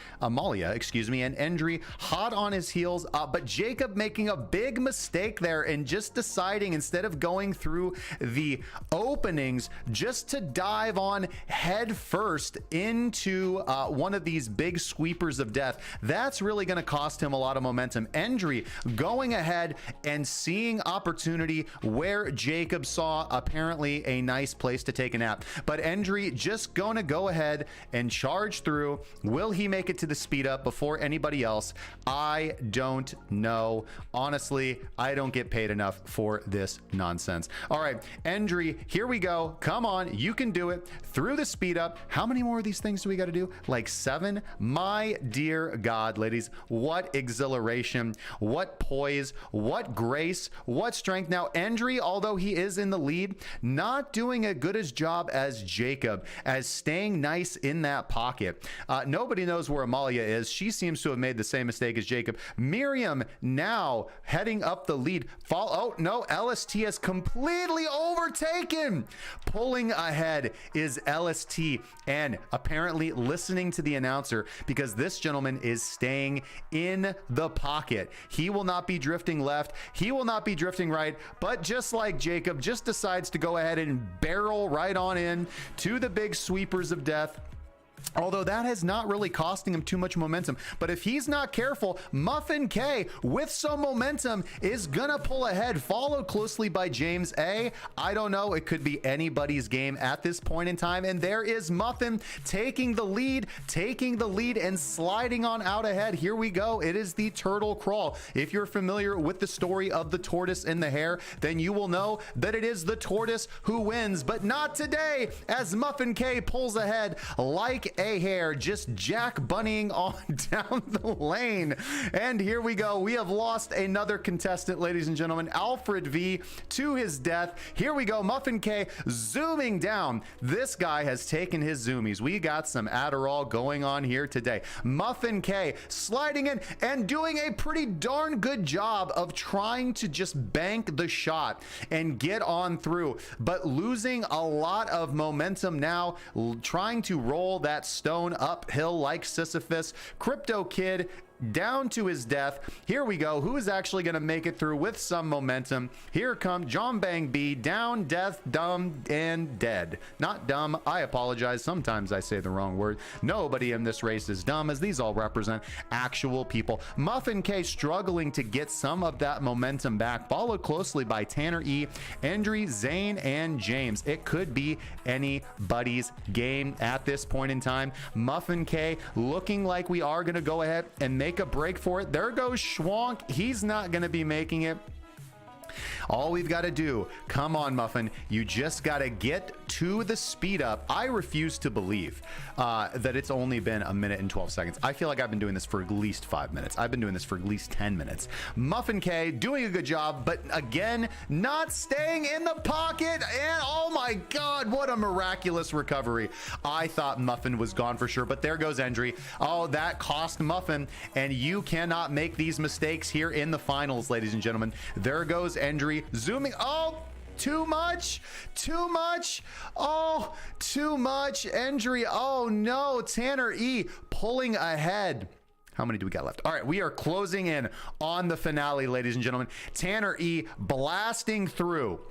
excuse me, and Endry hot on his heels, but Jacob making a big mistake there and just deciding, instead of going through the openings, just to dive on head first into one of these big sweepers of death. That's really going to cost him a lot of momentum. Endry going ahead and seeing opportunity where Jacob saw apparently a nice place to take a nap, but Endry just going to go ahead and charge through. Will he make it to the speed up before anybody else? I don't know. Honestly, I don't get paid enough for this nonsense. All right, Endry, here we go. Come on, you can do it through the speed up. How many more of these things do we got to do? Like 7? My dear God, ladies, what exhilaration, what poise, what grace, what strength. Now, Endry, although he is in the lead, not doing a good as job as Jacob, as staying nice in that pocket. Nobody knows where Amalia is. She seems to have made the same mistake as Jacob. Miriam now heading up the lead. Oh no, LST has completely overtaken. Pulling ahead is LST, and apparently listening to the announcer, because this gentleman is staying in the pocket. He will not be drifting left. He will not be drifting right, but just like Jacob, just decides to go ahead and barrel right on in to the big sweepers of death. Although that has not really costing him too much momentum. But if he's not careful, Muffin K with some momentum is gonna pull ahead, followed closely by James A. I don't know, it could be anybody's game at this point in time. And there is Muffin taking the lead and sliding on out ahead. Here we go. It is the turtle crawl. If you're familiar with the story of the tortoise and the hare, then you will know that it is the tortoise who wins, but not today, as Muffin K pulls ahead like a hare, just jack bunnying on down the lane. And here we go. We have lost another contestant, ladies and gentlemen. Alfred V to his death. Here we go. Muffin K zooming down. This guy has taken his zoomies. We got some Adderall going on here today. Muffin K sliding in and doing a pretty darn good job of trying to just bank the shot and get on through, but losing a lot of momentum now, trying to roll that stone uphill like Sisyphus. Crypto Kid down to his death. Here we go. Who is actually going to make it through with some momentum? Here comes John Bang B, down, death, dumb, and dead. Not dumb. I apologize. Sometimes I say the wrong word. Nobody in this race is dumb, as these all represent actual people. Muffin K struggling to get some of that momentum back, followed closely by Tanner E, Endry, Zane, and James. It could be anybody's game at this point in time. Muffin K looking like we are going to go ahead and make a break for it. There goes Schwank. He's not going to be making it. All we've got to do, come on, Muffin, you just got to get to the speed up. I refuse to believe that it's only been 1 minute and 12 seconds. I feel like I've been doing this for at least 5 minutes. I've been doing this for at least 10 minutes. Muffin K doing a good job, but again, not staying in the pocket. And oh my God, what a miraculous recovery. I thought Muffin was gone for sure, but there goes Endry. Oh, that cost Muffin, and you cannot make these mistakes here in the finals, ladies and gentlemen. There goes Endry zooming. Oh, too much, oh, too much. Endry, oh no. Tanner E pulling ahead. How many do we got left? All right, we are closing in on the finale, ladies and gentlemen. Tanner E blasting through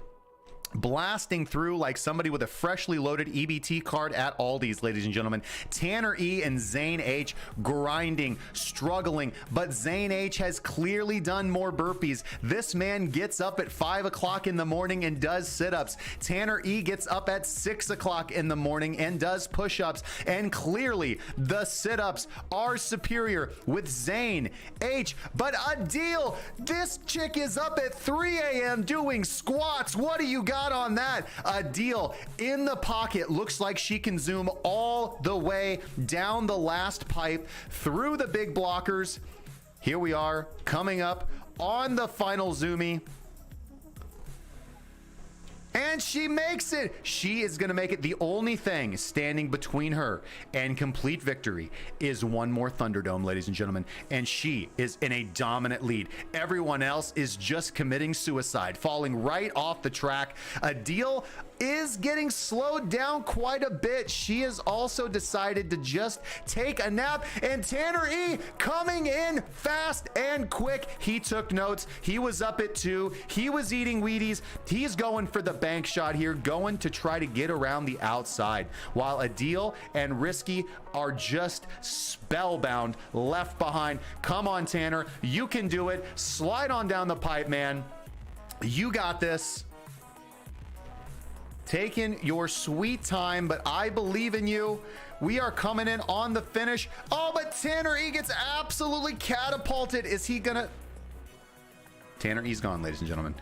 like somebody with a freshly loaded EBT card at Aldi's, ladies and gentlemen. Tanner E and Zane H grinding, struggling, but Zane H has clearly done more burpees. This man gets up at 5 o'clock in the morning and does sit-ups. Tanner E gets up at 6 o'clock in the morning and does push-ups, and clearly the sit-ups are superior with Zane H. But Adil, this chick is up at 3 a.m. doing squats. What do you got on that? Adil in the pocket, looks like she can zoom all the way down the last pipe through the big blockers. Here we are coming up on the final zoomie. And she makes it. She is going to make it. The only thing standing between her and complete victory is one more Thunderdome, ladies and gentlemen. And she is in a dominant lead. Everyone else is just committing suicide, falling right off the track. Adil is getting slowed down quite a bit. She has also decided to just take a nap. And Tanner E coming in fast and quick. He took notes. He was up at 2. He was eating Wheaties. He's going for the bank shot here, going to try to get around the outside, while Adil and Risky are just spellbound, left behind. Come on, Tanner. You can do it. Slide on down the pipe, man. You got this. Taking your sweet time, but I believe in you. We are coming in on the finish. Oh, but Tanner E gets absolutely catapulted. Is he gonna... Tanner E's gone, ladies and gentlemen.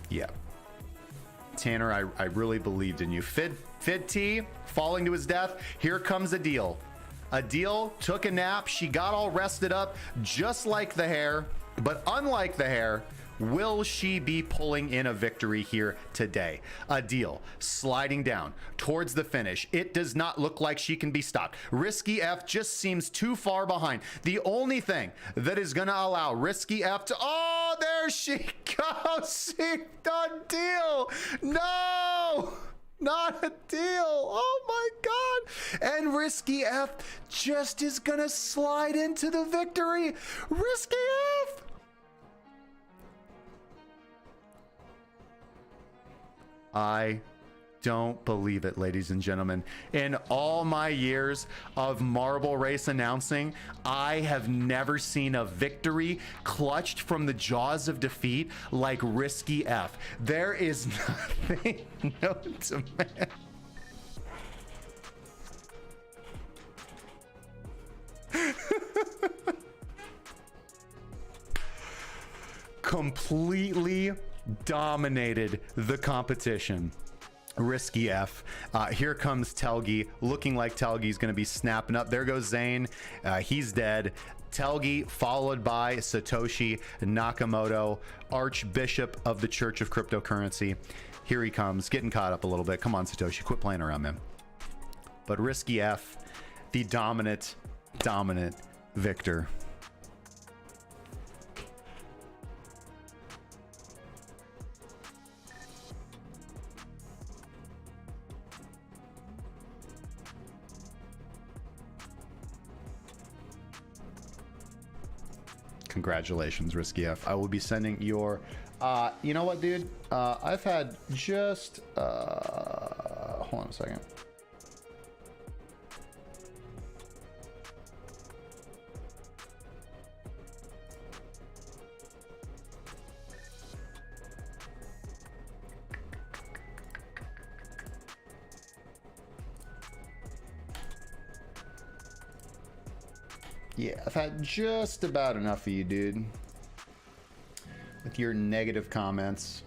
Yeah. Tanner, I really believed in you. Fid T falling to his death. Here comes Adil. Adil took a nap. She got all rested up, just like the hair. But unlike the hair, will she be pulling in a victory here today? Adil sliding down towards the finish. It does not look like she can be stopped. Risky F just seems too far behind. The only thing that is going to allow Risky F to... Oh, there she goes. She done deal. No, not a deal. Oh my God. And Risky F just is going to slide into the victory. Risky F. I don't believe it, ladies and gentlemen. In all my years of marble race announcing, I have never seen a victory clutched from the jaws of defeat like Risky F. There is nothing known to man. Completely dominated the competition. Risky F. Here comes Telgi, looking like Telgi's going to be snapping up. There goes Zane. He's dead. Telgi followed by Satoshi Nakamoto, Archbishop of the Church of Cryptocurrency. Here he comes, getting caught up a little bit. Come on, Satoshi, quit playing around, man. But Risky F, the dominant victor. Congratulations, Risky F. I will be sending your you know what, dude, I've had just hold on a second. Yeah, I've had just about enough of you, dude. With your negative comments.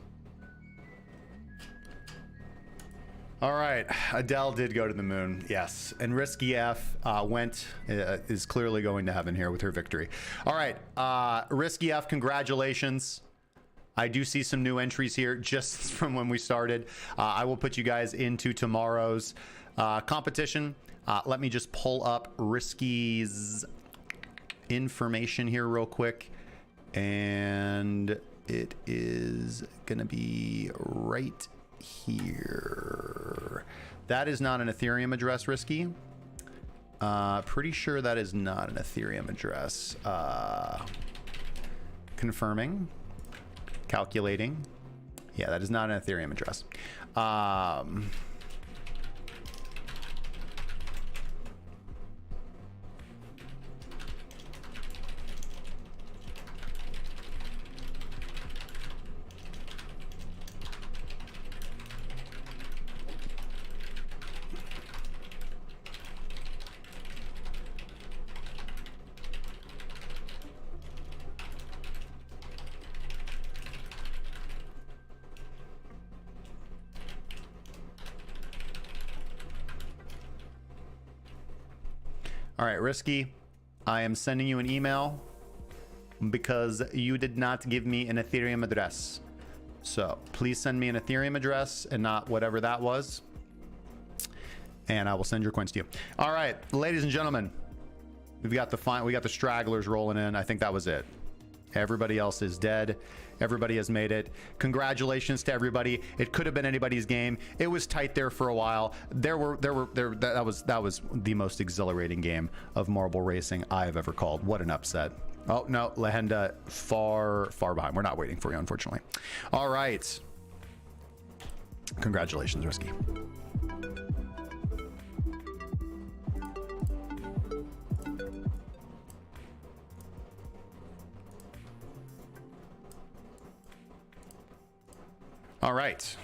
All right, Adele did go to the moon, yes. And Risky F is clearly going to heaven here with her victory. All right, Risky F, congratulations. I do see some new entries here just from when we started. I will put you guys into tomorrow's competition. Let me just pull up Risky's information here real quick, and it is gonna be right here. That is not an Ethereum address, Risky. Pretty sure that is not an Ethereum address. Confirming, calculating. Yeah, that is not an Ethereum address. All right, Risky, I am sending you an email because you did not give me an Ethereum address. So please send me an Ethereum address and not whatever that was, and I will send your coins to you. All right, ladies and gentlemen, we got the stragglers rolling in. I think that was it. Everybody else is dead. Everybody has made it. Congratulations to everybody. It could have been anybody's game. It was tight there for a while. That was the most exhilarating game of marble racing I have ever called. What an upset. Oh no, Legenda far behind. We're not waiting for you, unfortunately. All right. Congratulations, Risky. All right.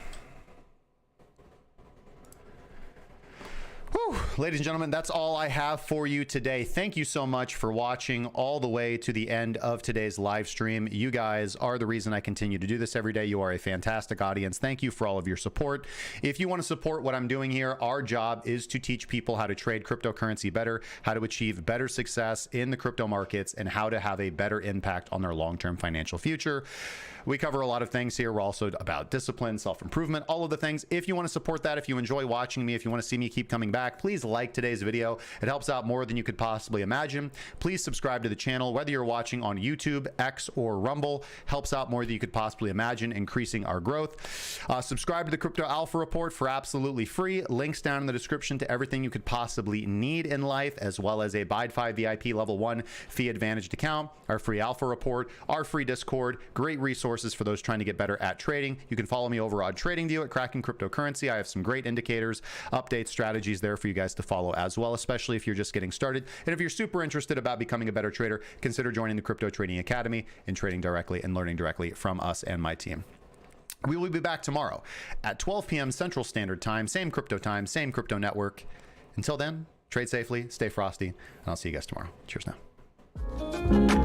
Whew. Ladies and gentlemen, that's all I have for you today. Thank you so much for watching all the way to the end of today's live stream. You guys are the reason I continue to do this every day. You are a fantastic audience. Thank you for all of your support. If you want to support what I'm doing here, our job is to teach people how to trade cryptocurrency better, how to achieve better success in the crypto markets, and how to have a better impact on their long-term financial future. We cover a lot of things here. We're also about discipline, self-improvement, all of the things. If you want to support that, if you enjoy watching me, if you want to see me keep coming back, please like today's video. It helps out more than you could possibly imagine. Please subscribe to the channel, whether you're watching on YouTube, X, or Rumble. Helps out more than you could possibly imagine, increasing our growth. Subscribe to the Crypto Alpha Report for absolutely free. Links down in the description to everything you could possibly need in life, as well as a ByDFi VIP Level 1 fee advantaged account, our free Alpha Report, our free Discord, great resources for those trying to get better at trading. You can follow me over on TradingView at Cracking Cryptocurrency. I have some great indicators, updates, strategies there for you guys to follow as well, especially if you're just getting started. And if you're super interested about becoming a better trader, consider joining the Crypto Trading Academy and trading directly and learning directly from us and my team. We will be back tomorrow at 12 p.m. Central Standard Time, same crypto network. Until then, trade safely, stay frosty, and I'll see you guys tomorrow. Cheers now.